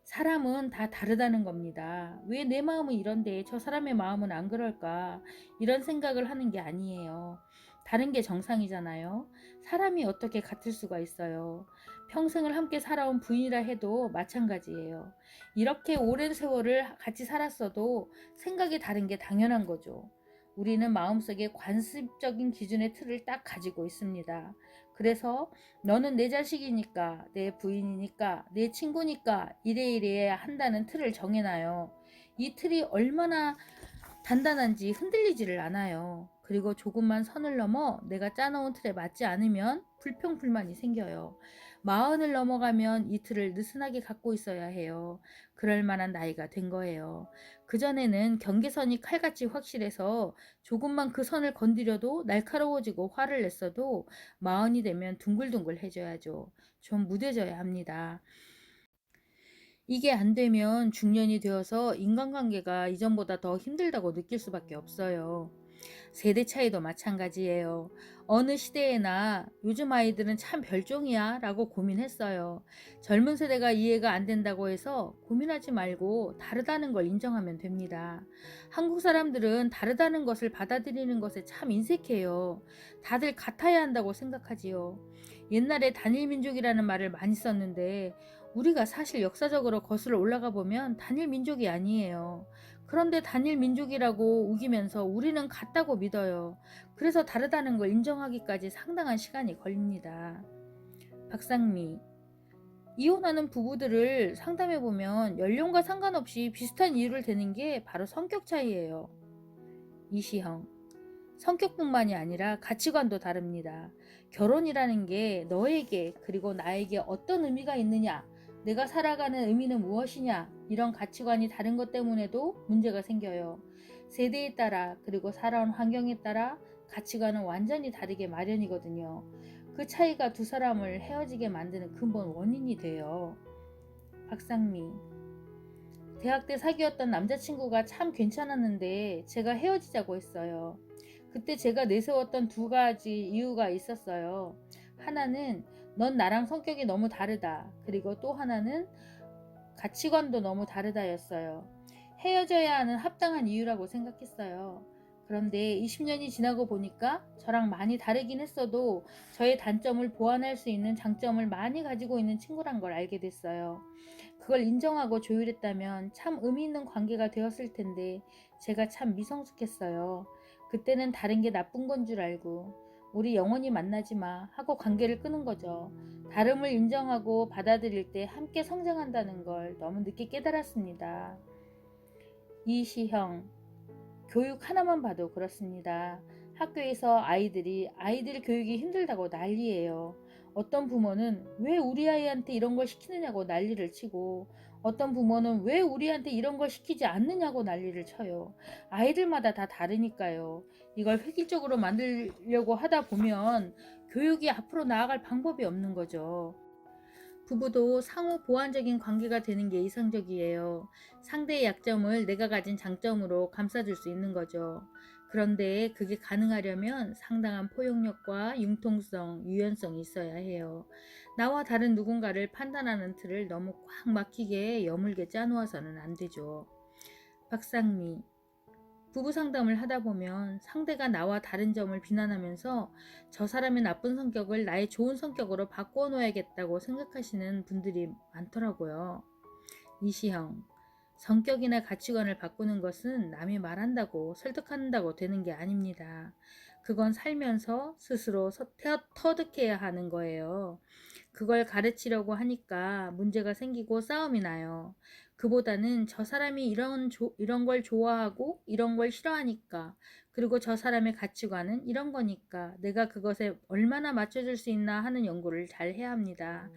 사람은 다 다르다는 겁니다. 왜 내 마음은 이런데 저 사람의 마음은 안 그럴까? 이런 생각을 하는 게 아니에요. 다른 게 정상이잖아요. 사람이 어떻게 같을 수가 있어요. 평생을 함께 살아온 부인이라 해도 마찬가지예요. 이렇게 오랜 세월을 같이 살았어도 생각이 다른 게 당연한 거죠. 우리는 마음속에 관습적인 기준의 틀을 딱 가지고 있습니다. 그래서 너는 내 자식이니까, 내 부인이니까, 내 친구니까 이래야 한다는 틀을 정해놔요. 이 틀이 얼마나 단단한지 흔들리지를 않아요. 그리고 조금만 선을 넘어 내가 짜놓은 틀에 맞지 않으면 불평불만이 생겨요. 마흔을 넘어가면 이 틀을 느슨하게 갖고 있어야 해요. 그럴 만한 나이가 된 거예요. 그전에는 경계선이 칼같이 확실해서 조금만 그 선을 건드려도 날카로워지고 화를 냈어도 마흔이 되면 둥글둥글해져야죠. 좀 무뎌져야 합니다. 이게 안 되면 중년이 되어서 인간관계가 이전보다 더 힘들다고 느낄 수밖에 없어요. 세대 차이도 마찬가지예요. 어느 시대에나 요즘 아이들은 참 별종이야 라고 고민했어요. 젊은 세대가 이해가 안 된다고 해서 고민하지 말고 다르다는 걸 인정하면 됩니다. 한국 사람들은 다르다는 것을 받아들이는 것에 참 인색해요. 다들 같아야 한다고 생각하지요. 옛날에 단일민족이라는 말을 많이 썼는데 우리가 사실 역사적으로 거슬러 올라가 보면 단일민족이 아니에요. 그런데 단일민족이라고 우기면서 우리는 같다고 믿어요. 그래서 다르다는 걸 인정하기까지 상당한 시간이 걸립니다. 박상미, 이혼하는 부부들을 상담해보면 연령과 상관없이 비슷한 이유를 대는 게 바로 성격 차이예요. 이시형, 성격뿐만이 아니라 가치관도 다릅니다. 결혼이라는 게 너에게 그리고 나에게 어떤 의미가 있느냐, 내가 살아가는 의미는 무엇이냐, 이런 가치관이 다른 것 때문에도 문제가 생겨요. 세대에 따라 그리고 살아온 환경에 따라 가치관은 완전히 다르게 마련이거든요. 그 차이가 두 사람을 헤어지게 만드는 근본 원인이 돼요. 박상미, 대학 때 사귀었던 남자친구가 참 괜찮았는데 제가 헤어지자고 했어요. 그때 제가 내세웠던 두 가지 이유가 있었어요. 하나는 넌 나랑 성격이 너무 다르다. 그리고 또 하나는 가치관도 너무 다르다였어요. 헤어져야 하는 합당한 이유라고 생각했어요. 그런데 20년이 지나고 보니까 저랑 많이 다르긴 했어도 저의 단점을 보완할 수 있는 장점을 많이 가지고 있는 친구란 걸 알게 됐어요. 그걸 인정하고 조율했다면 참 의미 있는 관계가 되었을 텐데 제가 참 미성숙했어요. 그때는 다른 게 나쁜 건 줄 알고 우리 영원히 만나지 마 하고 관계를 끄는 거죠. 다름을 인정하고 받아들일 때 함께 성장한다는 걸 너무 늦게 깨달았습니다. 이시형, 교육 하나만 봐도 그렇습니다. 학교에서 아이들 교육이 힘들다고 난리예요. 어떤 부모는 왜 우리 아이한테 이런 걸 시키느냐고 난리를 치고 어떤 부모는 왜 우리한테 이런 걸 시키지 않느냐고 난리를 쳐요. 아이들마다 다 다르니까요. 이걸 획일적으로 만들려고 하다 보면 교육이 앞으로 나아갈 방법이 없는 거죠. 부부도 상호 보완적인 관계가 되는 게 이상적이에요. 상대의 약점을 내가 가진 장점으로 감싸줄 수 있는 거죠. 그런데 그게 가능하려면 상당한 포용력과 융통성, 유연성이 있어야 해요. 나와 다른 누군가를 판단하는 틀을 너무 꽉 막히게 여물게 짜놓아서는 안 되죠. 박상미, 부부 상담을 하다 보면 상대가 나와 다른 점을 비난하면서 저 사람의 나쁜 성격을 나의 좋은 성격으로 바꾸어 놓아야겠다고 생각하시는 분들이 많더라고요. 이시형, 성격이나 가치관을 바꾸는 것은 남이 말한다고 설득한다고 되는 게 아닙니다. 그건 살면서 스스로 터득해야 하는 거예요. 그걸 가르치려고 하니까 문제가 생기고 싸움이 나요. 그보다는 저 사람이 이런 걸 좋아하고 이런 걸 싫어하니까, 그리고 저 사람의 가치관은 이런 거니까 내가 그것에 얼마나 맞춰줄 수 있나 하는 연구를 잘 해야 합니다.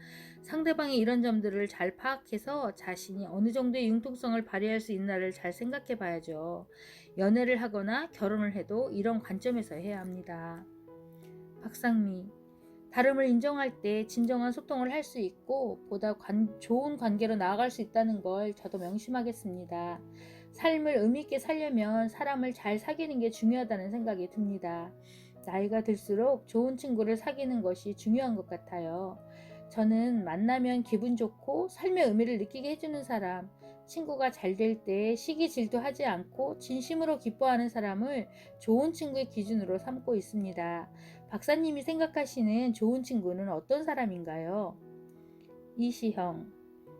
상대방의 이런 점들을 잘 파악해서 자신이 어느 정도의 융통성을 발휘할 수 있나를 잘 생각해 봐야죠. 연애를 하거나 결혼을 해도 이런 관점에서 해야 합니다. 박상미, 다름을 인정할 때 진정한 소통을 할 수 있고 보다 좋은 관계로 나아갈 수 있다는 걸 저도 명심하겠습니다. 삶을 의미 있게 살려면 사람을 잘 사귀는 게 중요하다는 생각이 듭니다. 나이가 들수록 좋은 친구를 사귀는 것이 중요한 것 같아요. 저는 만나면 기분 좋고 삶의 의미를 느끼게 해주는 사람, 친구가 잘 될 때 시기 질투하지 않고 진심으로 기뻐하는 사람을 좋은 친구의 기준으로 삼고 있습니다. 박사님이 생각하시는 좋은 친구는 어떤 사람인가요? 이시형,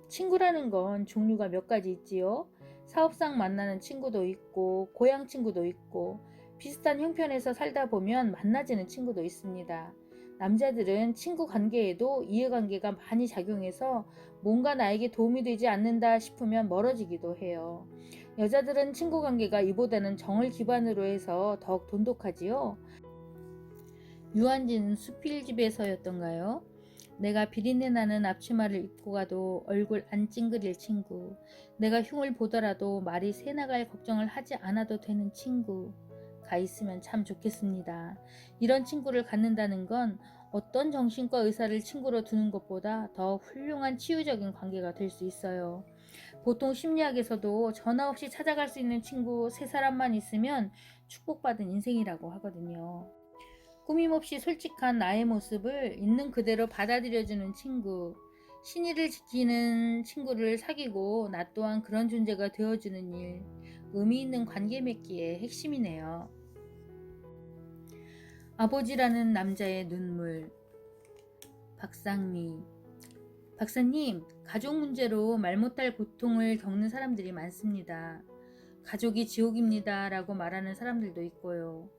친구라는 건 종류가 몇 가지 있지요. 사업상 만나는 친구도 있고 고향 친구도 있고 비슷한 형편에서 살다 보면 만나지는 친구도 있습니다. 남자들은 친구 관계에도 이해관계가 많이 작용해서 뭔가 나에게 도움이 되지 않는다 싶으면 멀어지기도 해요. 여자들은 친구 관계가 이보다는 정을 기반으로 해서 더욱 돈독하지요. 유한진 수필집에서였던가요? 내가 비린내 나는 앞치마를 입고 가도 얼굴 안 찡그릴 친구. 내가 흉을 보더라도 말이 새나갈 걱정을 하지 않아도 되는 친구가 있으면 참 좋겠습니다. 이런 친구를 갖는다는 건 어떤 정신과 의사를 친구로 두는 것보다 더 훌륭한 치유적인 관계가 될 수 있어요. 보통 심리학에서도 전화 없이 찾아갈 수 있는 친구 세 사람만 있으면 축복받은 인생이라고 하거든요. 꾸밈없이 솔직한 나의 모습을 있는 그대로 받아들여주는 친구, 신의를 지키는 친구를 사귀고 나 또한 그런 존재가 되어주는 일, 의미 있는 관계 맺기의 핵심이네요. 아버지라는 남자의 눈물. 박상미, 박사님, 가족 문제로 말 못할 고통을 겪는 사람들이 많습니다. 가족이 지옥입니다 라고 말하는 사람들도 있고요.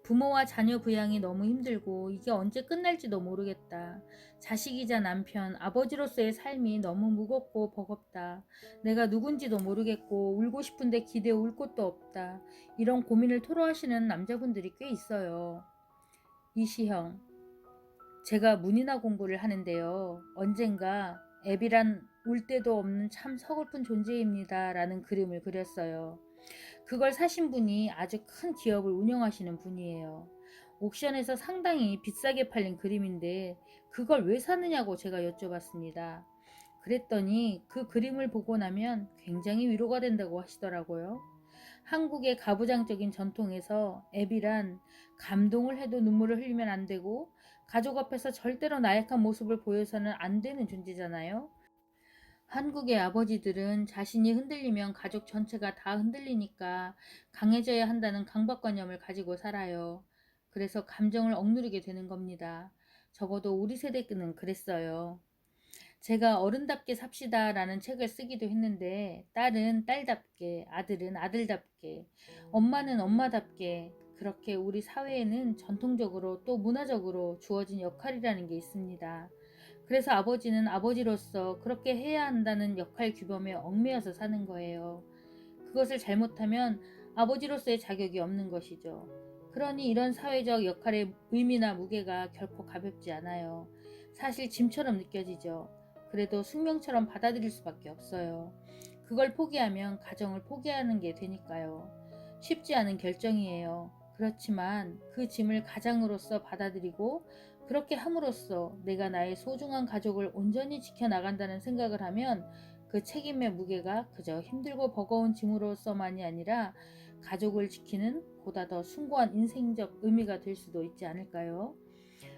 부모와 자녀 부양이 너무 힘들고 이게 언제 끝날지도 모르겠다. 자식이자 남편, 아버지로서의 삶이 너무 무겁고 버겁다. 내가 누군지도 모르겠고 울고 싶은데 기대어 울 곳도 없다. 이런 고민을 토로하시는 남자분들이 꽤 있어요. 이시형, 제가 문이나 공부를 하는데요. 언젠가 앱이란 울 데도 없는 참 서글픈 존재입니다 라는 그림을 그렸어요. 그걸 사신 분이 아주 큰 기업을 운영하시는 분이에요. 옥션에서 상당히 비싸게 팔린 그림인데 그걸 왜 사느냐고 제가 여쭤봤습니다. 그랬더니 그 그림을 보고 나면 굉장히 위로가 된다고 하시더라고요. 한국의 가부장적인 전통에서 애비란 감동을 해도 눈물을 흘리면 안 되고 가족 앞에서 절대로 나약한 모습을 보여서는 안 되는 존재잖아요. 한국의 아버지들은 자신이 흔들리면 가족 전체가 다 흔들리니까 강해져야 한다는 강박관념을 가지고 살아요. 그래서 감정을 억누르게 되는 겁니다. 적어도 우리 세대는 그랬어요. 제가 어른답게 삽시다 라는 책을 쓰기도 했는데 딸은 딸답게, 아들은 아들답게, 엄마는 엄마답게 그렇게 우리 사회에는 전통적으로 또 문화적으로 주어진 역할이라는 게 있습니다. 그래서 아버지는 아버지로서 그렇게 해야 한다는 역할 규범에 얽매여서 사는 거예요. 그것을 잘못하면 아버지로서의 자격이 없는 것이죠. 그러니 이런 사회적 역할의 의미나 무게가 결코 가볍지 않아요. 사실 짐처럼 느껴지죠. 그래도 숙명처럼 받아들일 수밖에 없어요. 그걸 포기하면 가정을 포기하는 게 되니까요. 쉽지 않은 결정이에요. 그렇지만 그 짐을 가장으로서 받아들이고 그렇게 함으로써 내가 나의 소중한 가족을 온전히 지켜나간다는 생각을 하면 그 책임의 무게가 그저 힘들고 버거운 짐으로서만이 아니라 가족을 지키는 보다 더 숭고한 인생적 의미가 될 수도 있지 않을까요?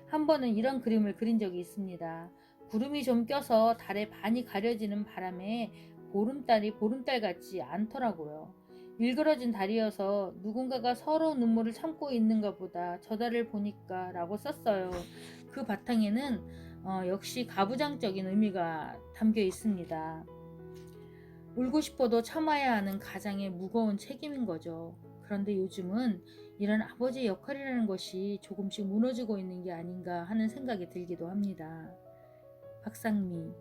한 번은 이런 그림을 그린 적이 있습니다. 구름이 좀 껴서 달의 반이 가려지는 바람에 보름달이 보름달 같지 않더라고요. 일그러진 달이어서 누군가가 서로 눈물을 참고 있는가 보다 저 달을 보니까 라고 썼어요. 그 바탕에는 역시 가부장적인 의미가 담겨 있습니다. 울고 싶어도 참아야 하는 가장의 무거운 책임인 거죠. 그런데 요즘은 이런 아버지의 역할이라는 것이 조금씩 무너지고 있는 게 아닌가 하는 생각이 들기도 합니다. 박상미,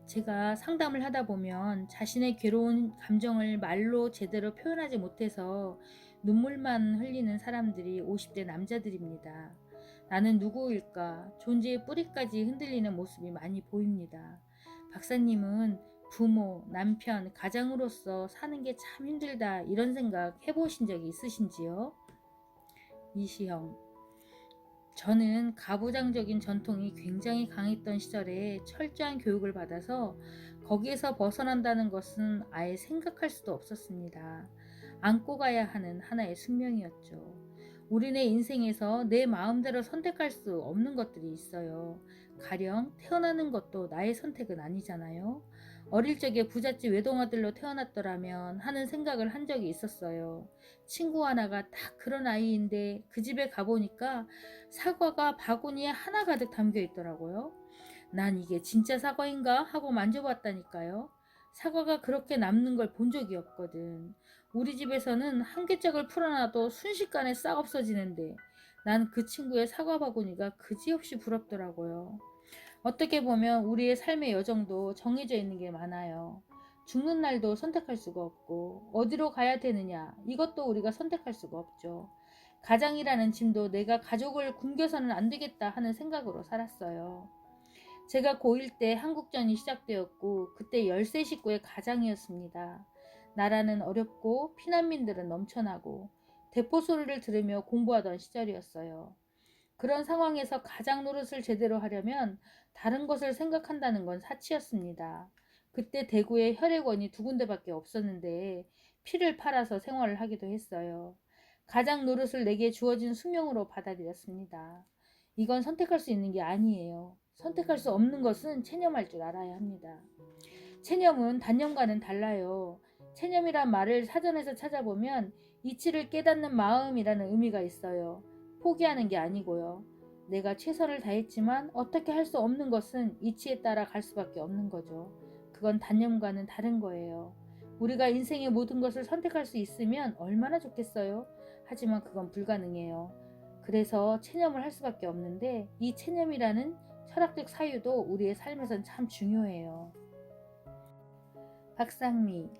제가 상담을 하다 보면 자신의 괴로운 감정을 말로 제대로 표현하지 못해서 눈물만 흘리는 사람들이 50대 남자들입니다. 나는 누구일까? 존재의 뿌리까지 흔들리는 모습이 많이 보입니다. 박사님은 부모, 남편, 가장으로서 사는 게 참 힘들다 이런 생각 해보신 적이 있으신지요? 이시영, 저는 가부장적인 전통이 굉장히 강했던 시절에 철저한 교육을 받아서 거기에서 벗어난다는 것은 아예 생각할 수도 없었습니다. 안고 가야 하는 하나의 숙명이었죠. 우리네 인생에서 내 마음대로 선택할 수 없는 것들이 있어요. 가령 태어나는 것도 나의 선택은 아니잖아요. 어릴 적에 부잣집 외동아들로 태어났더라면 하는 생각을 한 적이 있었어요. 친구 하나가 딱 그런 아이인데 그 집에 가보니까 사과가 바구니에 하나 가득 담겨 있더라고요. 난 이게 진짜 사과인가 하고 만져봤다니까요. 사과가 그렇게 남는 걸 본 적이 없거든. 우리 집에서는 한 개짝을 풀어놔도 순식간에 싹 없어지는데 난 그 친구의 사과 바구니가 그지없이 부럽더라고요. 어떻게 보면 우리의 삶의 여정도 정해져 있는 게 많아요. 죽는 날도 선택할 수가 없고 어디로 가야 되느냐 이것도 우리가 선택할 수가 없죠. 가장이라는 짐도 내가 가족을 굶겨서는 안 되겠다 하는 생각으로 살았어요. 제가 고1 때 한국전이 시작되었고 그때 13 식구의 가장이었습니다. 나라는 어렵고 피난민들은 넘쳐나고 대포 소리를 들으며 공부하던 시절이었어요. 그런 상황에서 가장 노릇을 제대로 하려면 다른 것을 생각한다는 건 사치였습니다. 그때 대구에 혈액원이 2군데밖에 없었는데 피를 팔아서 생활을 하기도 했어요. 가장 노릇을 내게 주어진 숙명으로 받아들였습니다. 이건 선택할 수 있는 게 아니에요. 선택할 수 없는 것은 체념할 줄 알아야 합니다. 체념은 단념과는 달라요. 체념이란 말을 사전에서 찾아보면 이치를 깨닫는 마음이라는 의미가 있어요. 포기하는 게 아니고요. 내가 최선을 다했지만 어떻게 할 수 없는 것은 이치에 따라 갈 수밖에 없는 거죠. 그건 단념과는 다른 거예요. 우리가 인생의 모든 것을 선택할 수 있으면 얼마나 좋겠어요. 하지만 그건 불가능해요. 그래서 체념을 할 수밖에 없는데 이 체념이라는 철학적 사유도 우리의 삶에선 참 중요해요. 박상미,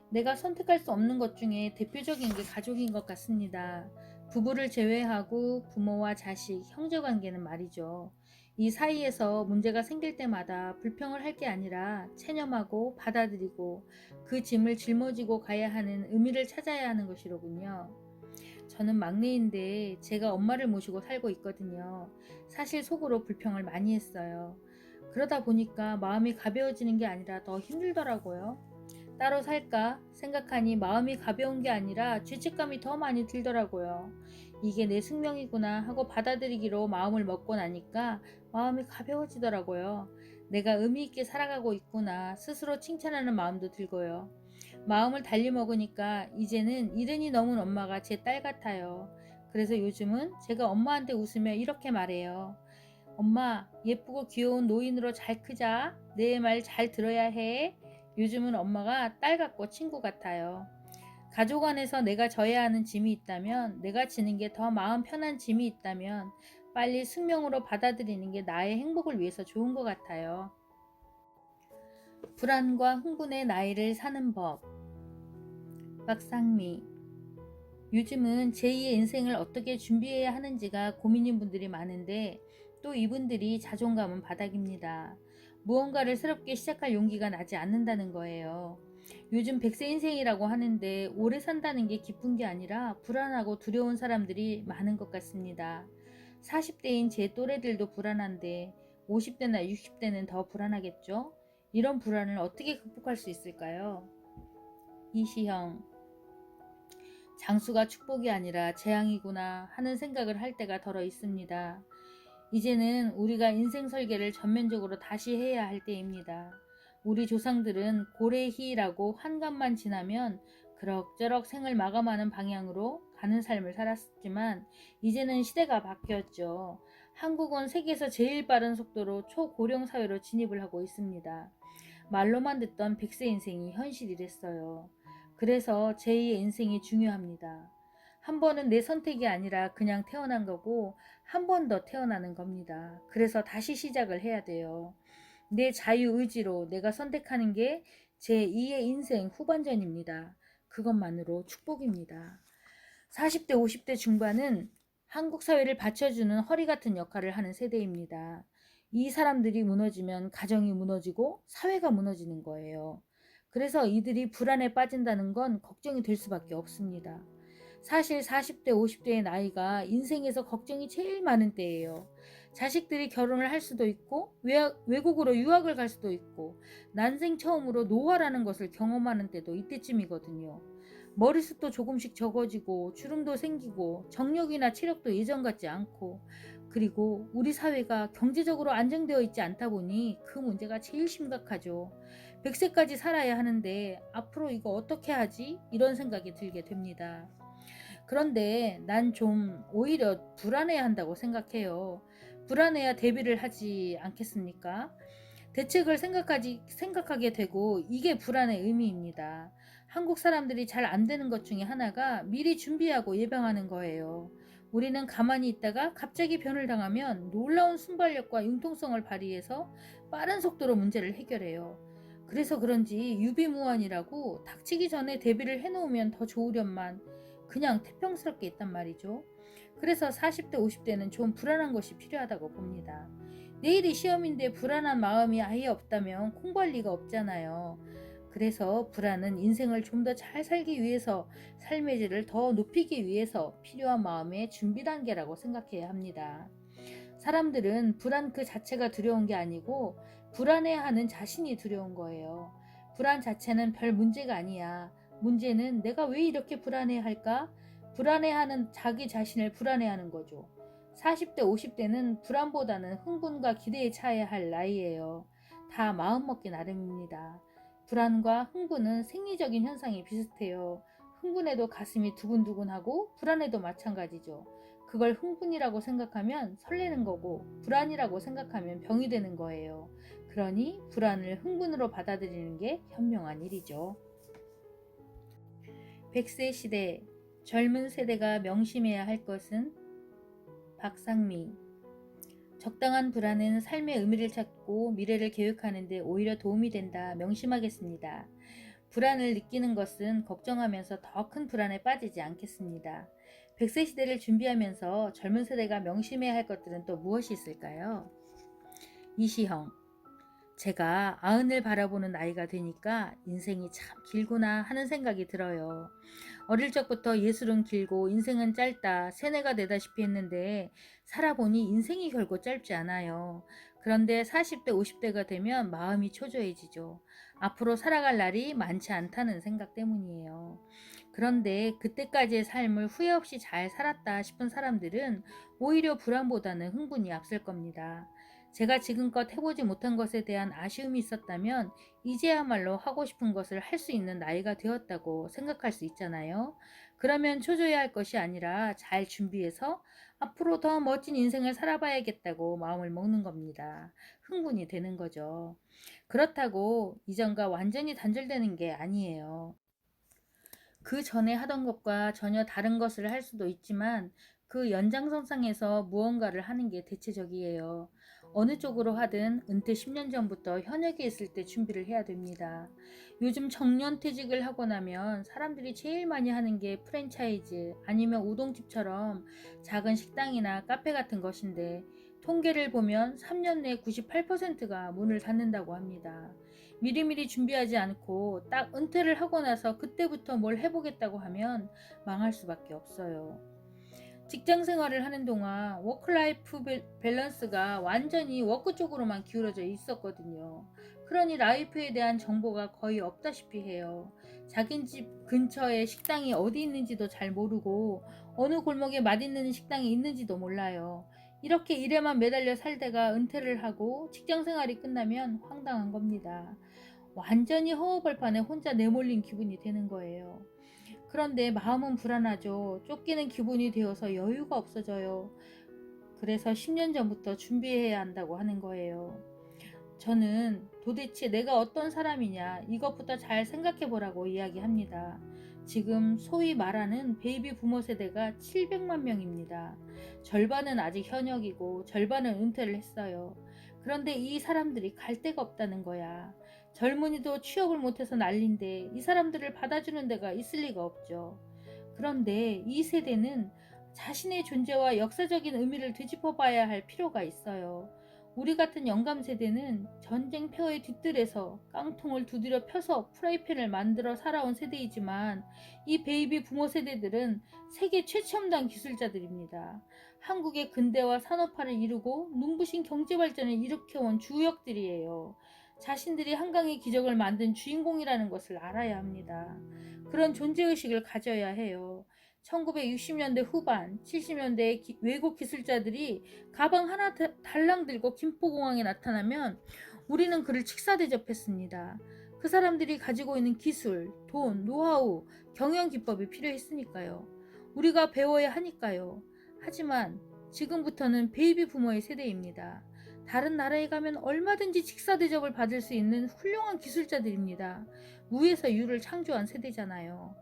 내가 선택할 수 없는 것 중에 대표적인 게 가족인 것 같습니다. 부부를 제외하고 부모와 자식, 형제 관계는 말이죠. 이 사이에서 문제가 생길 때마다 불평을 할 게 아니라 체념하고 받아들이고 그 짐을 짊어지고 가야 하는 의미를 찾아야 하는 것이로군요. 저는 막내인데 제가 엄마를 모시고 살고 있거든요. 사실 속으로 불평을 많이 했어요. 그러다 보니까 마음이 가벼워지는 게 아니라 더 힘들더라고요. 따로 살까 생각하니 마음이 가벼운 게 아니라 죄책감이 더 많이 들더라고요. 이게 내 숙명이구나 하고 받아들이기로 마음을 먹고 나니까 마음이 가벼워지더라고요. 내가 의미 있게 살아가고 있구나 스스로 칭찬하는 마음도 들고요. 마음을 달리 먹으니까 이제는 이른이 넘은 엄마가 제 딸 같아요. 그래서 요즘은 제가 엄마한테 웃으며 이렇게 말해요. 엄마, 예쁘고 귀여운 노인으로 잘 크자. 내 말 잘 들어야 해. 요즘은 엄마가 딸 같고 친구 같아요. 가족 안에서 내가 져야 하는 짐이 있다면, 내가 지는 게 더 마음 편한 짐이 있다면 빨리 숙명으로 받아들이는 게 나의 행복을 위해서 좋은 것 같아요. 불안과 흥분의 나이를 사는 법. 박상미, 요즘은 제2의 인생을 어떻게 준비해야 하는지가 고민인 분들이 많은데 또 이분들이 자존감은 바닥입니다. 무언가를 새롭게 시작할 용기가 나지 않는다는 거예요. 요즘 100세 인생이라고 하는데 오래 산다는 게 기쁜 게 아니라 불안하고 두려운 사람들이 많은 것 같습니다. 40대인 제 또래들도 불안한데 50대나 60대는 더 불안하겠죠? 이런 불안을 어떻게 극복할 수 있을까요? 이시형, 장수가 축복이 아니라 재앙이구나 하는 생각을 할 때가 덜어 있습니다. 이제는 우리가 인생 설계를 전면적으로 다시 해야 할 때입니다. 우리 조상들은 고래희라고 환갑만 지나면 그럭저럭 생을 마감하는 방향으로 가는 삶을 살았지만 이제는 시대가 바뀌었죠. 한국은 세계에서 제일 빠른 속도로 초고령 사회로 진입을 하고 있습니다. 말로만 듣던 100세 인생이 현실이 됐어요. 그래서 제2의 인생이 중요합니다. 한 번은 내 선택이 아니라 그냥 태어난 거고 한 번 더 태어나는 겁니다. 그래서 다시 시작을 해야 돼요. 내 자유의지로 내가 선택하는 게 제2의 인생 후반전입니다. 그것만으로 축복입니다. 40대, 50대 중반은 한국 사회를 받쳐주는 허리 같은 역할을 하는 세대입니다. 이 사람들이 무너지면 가정이 무너지고 사회가 무너지는 거예요. 그래서 이들이 불안에 빠진다는 건 걱정이 될 수밖에 없습니다. 사실 40대, 50대의 나이가 인생에서 걱정이 제일 많은 때예요. 자식들이 결혼을 할 수도 있고 외국으로 유학을 갈 수도 있고 난생 처음으로 노화라는 것을 경험하는 때도 이때쯤이거든요. 머리숱도 조금씩 적어지고 주름도 생기고 정력이나 체력도 예전 같지 않고 그리고 우리 사회가 경제적으로 안정되어 있지 않다 보니 그 문제가 제일 심각하죠. 100세까지 살아야 하는데 앞으로 이거 어떻게 하지? 이런 생각이 들게 됩니다. 그런데 난 좀 오히려 불안해야 한다고 생각해요. 불안해야 대비를 하지 않겠습니까? 대책을 생각하게 되고 이게 불안의 의미입니다. 한국 사람들이 잘 안 되는 것 중에 하나가 미리 준비하고 예방하는 거예요. 우리는 가만히 있다가 갑자기 변을 당하면 놀라운 순발력과 융통성을 발휘해서 빠른 속도로 문제를 해결해요. 그래서 그런지 유비무환이라고 닥치기 전에 대비를 해놓으면 더 좋으련만 그냥 태평스럽게 있단 말이죠. 그래서 40대, 50대는 좀 불안한 것이 필요하다고 봅니다. 내일이 시험인데 불안한 마음이 아예 없다면 공부할 리가 없잖아요. 그래서 불안은 인생을 좀 더 잘 살기 위해서 삶의 질을 더 높이기 위해서 필요한 마음의 준비 단계라고 생각해야 합니다. 사람들은 불안 그 자체가 두려운 게 아니고 불안해하는 자신이 두려운 거예요. 불안 자체는 별 문제가 아니야. 문제는 내가 왜 이렇게 불안해할까? 불안해하는 자기 자신을 불안해하는 거죠. 40대, 50대는 불안보다는 흥분과 기대에 차야 할 나이예요. 다 마음먹기 나름입니다. 불안과 흥분은 생리적인 현상이 비슷해요. 흥분해도 가슴이 두근두근하고 불안해도 마찬가지죠. 그걸 흥분이라고 생각하면 설레는 거고 불안이라고 생각하면 병이 되는 거예요. 그러니 불안을 흥분으로 받아들이는 게 현명한 일이죠. 100세 시대 젊은 세대가 명심해야 할 것은 박상미 적당한 불안은 삶의 의미를 찾고 미래를 계획하는 데 오히려 도움이 된다. 명심하겠습니다. 불안을 느끼는 것은 걱정하면서 더 큰 불안에 빠지지 않겠습니다. 100세 시대를 준비하면서 젊은 세대가 명심해야 할 것들은 또 무엇이 있을까요? 이시형 제가 90을 바라보는 나이가 되니까 인생이 참 길구나 하는 생각이 들어요. 어릴 적부터 예술은 길고 인생은 짧다 세뇌가 되다시피 했는데 살아보니 인생이 결코 짧지 않아요. 그런데 40대 50대가 되면 마음이 초조해지죠. 앞으로 살아갈 날이 많지 않다는 생각 때문이에요. 그런데 그때까지의 삶을 후회 없이 잘 살았다 싶은 사람들은 오히려 불안보다는 흥분이 앞설 겁니다. 제가 지금껏 해보지 못한 것에 대한 아쉬움이 있었다면 이제야말로 하고 싶은 것을 할 수 있는 나이가 되었다고 생각할 수 있잖아요. 그러면 초조해할 것이 아니라 잘 준비해서 앞으로 더 멋진 인생을 살아봐야겠다고 마음을 먹는 겁니다. 흥분이 되는 거죠. 그렇다고 이전과 완전히 단절되는 게 아니에요. 그 전에 하던 것과 전혀 다른 것을 할 수도 있지만 그 연장선상에서 무언가를 하는 게 대체적이에요. 어느 쪽으로 하든 은퇴 10년 전부터 현역에 있을 때 준비를 해야 됩니다. 요즘 정년퇴직을 하고 나면 사람들이 제일 많이 하는 게 프랜차이즈 아니면 우동집처럼 작은 식당이나 카페 같은 것인데 통계를 보면 3년 내 98%가 문을 닫는다고 합니다. 미리미리 준비하지 않고 딱 은퇴를 하고 나서 그때부터 뭘 해보겠다고 하면 망할 수밖에 없어요. 직장 생활을 하는 동안 워크라이프 밸런스가 완전히 워크 쪽으로만 기울어져 있었거든요. 그러니 라이프에 대한 정보가 거의 없다시피 해요. 자기 집 근처에 식당이 어디 있는지도 잘 모르고 어느 골목에 맛있는 식당이 있는지도 몰라요. 이렇게 일에만 매달려 살다가 은퇴를 하고 직장 생활이 끝나면 황당한 겁니다. 완전히 허허벌판에 혼자 내몰린 기분이 되는 거예요. 그런데 마음은 불안하죠. 쫓기는 기분이 되어서 여유가 없어져요. 그래서 10년 전부터 준비해야 한다고 하는 거예요. 저는 도대체 내가 어떤 사람이냐 이것부터 잘 생각해 보라고 이야기합니다. 지금 소위 말하는 베이비 부모 세대가 700만 명입니다. 절반은 아직 현역이고 절반은 은퇴를 했어요. 그런데 이 사람들이 갈 데가 없다는 거야. 젊은이도 취업을 못해서 난린데 이 사람들을 받아주는 데가 있을 리가 없죠. 그런데 이 세대는 자신의 존재와 역사적인 의미를 되짚어 봐야 할 필요가 있어요. 우리 같은 영감 세대는 전쟁 폐허의 뒤뜰에서 깡통을 두드려 펴서 프라이팬을 만들어 살아온 세대이지만 이 베이비 부모 세대들은 세계 최첨단 기술자들입니다. 한국의 근대화 산업화를 이루고 눈부신 경제 발전을 일으켜온 주역들이에요. 자신들이 한강의 기적을 만든 주인공이라는 것을 알아야 합니다. 그런 존재의식을 가져야 해요. 1960년대 후반, 70년대 외국 기술자들이 가방 하나 달랑 들고 김포공항에 나타나면 우리는 그를 직사대접했습니다. 그 사람들이 가지고 있는 기술, 돈, 노하우, 경영 기법이 필요했으니까요. 우리가 배워야 하니까요. 하지만 지금부터는 베이비 부모의 세대입니다. 다른 나라에 가면 얼마든지 직사대접을 받을 수 있는 훌륭한 기술자들입니다. 무에서 유를 창조한 세대잖아요.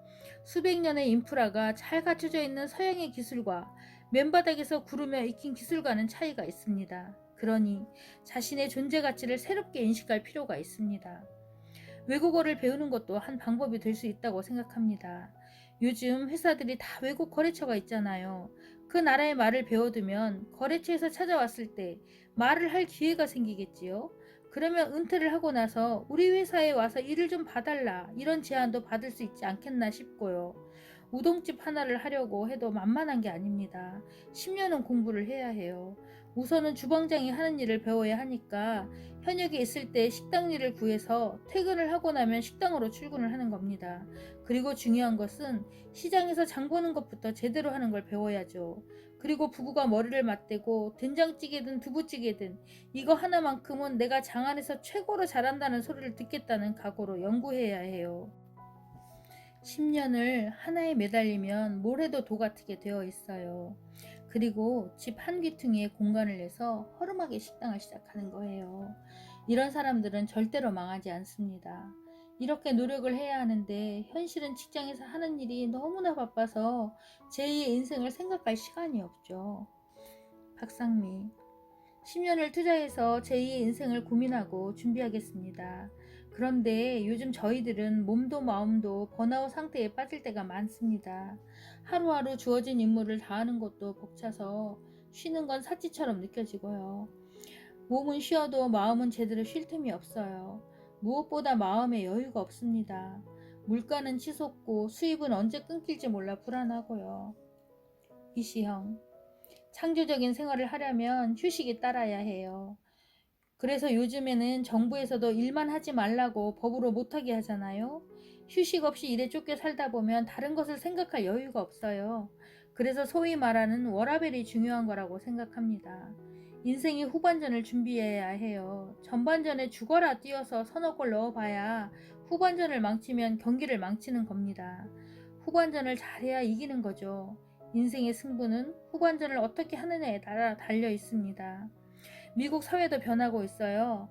수백 년의 인프라가 잘 갖춰져 있는 서양의 기술과 맨바닥에서 구르며 익힌 기술과는 차이가 있습니다. 그러니 자신의 존재 가치를 새롭게 인식할 필요가 있습니다. 외국어를 배우는 것도 한 방법이 될 수 있다고 생각합니다. 요즘 회사들이 다 외국 거래처가 있잖아요. 그 나라의 말을 배워두면 거래처에서 찾아왔을 때 말을 할 기회가 생기겠지요. 그러면 은퇴를 하고 나서 우리 회사에 와서 일을 좀 봐달라 이런 제안도 받을 수 있지 않겠나 싶고요. 우동집 하나를 하려고 해도 만만한 게 아닙니다. 10년은 공부를 해야 해요. 우선은 주방장이 하는 일을 배워야 하니까 현역에 있을 때 식당 일을 구해서 퇴근을 하고 나면 식당으로 출근을 하는 겁니다. 그리고 중요한 것은 시장에서 장 보는 것부터 제대로 하는 걸 배워야죠. 그리고 부부가 머리를 맞대고 된장찌개든 두부찌개든 이거 하나만큼은 내가 장 안에서 최고로 잘한다는 소리를 듣겠다는 각오로 연구해야 해요. 10년을 하나에 매달리면 뭘 해도 도 같게 되어 있어요. 그리고 집 한 귀퉁이에 공간을 내서 허름하게 식당을 시작하는 거예요. 이런 사람들은 절대로 망하지 않습니다. 이렇게 노력을 해야 하는데 현실은 직장에서 하는 일이 너무나 바빠서 제2의 인생을 생각할 시간이 없죠. 박상미 10년을 투자해서 제2의 인생을 고민하고 준비하겠습니다. 그런데 요즘 저희들은 몸도 마음도 번아웃 상태에 빠질 때가 많습니다. 하루하루 주어진 임무를 다하는 것도 벅차서 쉬는 건 사치처럼 느껴지고요. 몸은 쉬어도 마음은 제대로 쉴 틈이 없어요. 무엇보다 마음에 여유가 없습니다. 물가는 치솟고 수입은 언제 끊길지 몰라 불안하고요. 이시형 창조적인 생활을 하려면 휴식이 따라야 해요. 그래서 요즘에는 정부에서도 일만 하지 말라고 법으로 못하게 하잖아요. 휴식 없이 일에 쫓겨 살다 보면 다른 것을 생각할 여유가 없어요. 그래서 소위 말하는 워라밸이 중요한 거라고 생각합니다. 인생의 후반전을 준비해야 해요. 전반전에 죽어라 뛰어서 서너 골 넣어봐야 후반전을 망치면 경기를 망치는 겁니다. 후반전을 잘해야 이기는 거죠. 인생의 승부는 후반전을 어떻게 하느냐에 따라 달려 있습니다. 미국 사회도 변하고 있어요.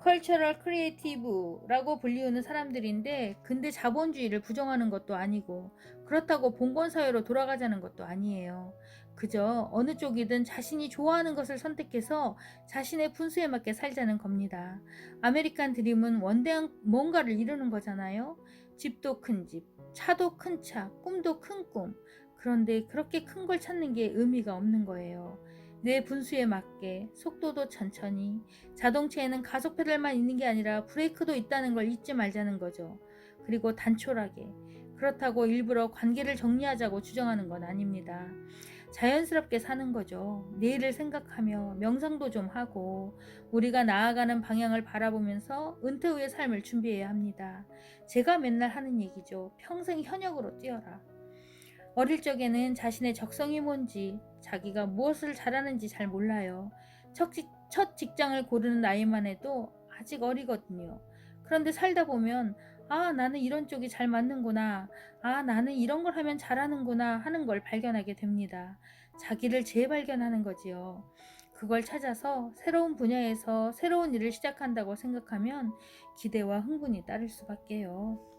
컬처럴 크리에이티브라고 불리우는 사람들인데 근데 자본주의를 부정하는 것도 아니고 그렇다고 봉건사회로 돌아가자는 것도 아니에요. 그저 어느 쪽이든 자신이 좋아하는 것을 선택해서 자신의 분수에 맞게 살자는 겁니다. 아메리칸 드림은 원대한 뭔가를 이루는 거잖아요. 집도 큰 집, 차도 큰 차, 꿈도 큰 꿈. 그런데 그렇게 큰 걸 찾는 게 의미가 없는 거예요. 내 분수에 맞게 속도도 천천히 자동차에는 가속 페달만 있는 게 아니라 브레이크도 있다는 걸 잊지 말자는 거죠. 그리고 단촐하게 그렇다고 일부러 관계를 정리하자고 주장하는 건 아닙니다. 자연스럽게 사는 거죠. 내일을 생각하며 명상도 좀 하고 우리가 나아가는 방향을 바라보면서 은퇴 후의 삶을 준비해야 합니다. 제가 맨날 하는 얘기죠. 평생 현역으로 뛰어라. 어릴 적에는 자신의 적성이 뭔지, 자기가 무엇을 잘하는지 잘 몰라요. 첫 직장을 고르는 나이만 해도 아직 어리거든요. 그런데 살다 보면 아, 나는 이런 쪽이 잘 맞는구나. 아, 나는 이런 걸 하면 잘하는구나 하는 걸 발견하게 됩니다. 자기를 재발견하는 거지요. 그걸 찾아서 새로운 분야에서 새로운 일을 시작한다고 생각하면 기대와 흥분이 따를 수밖에요.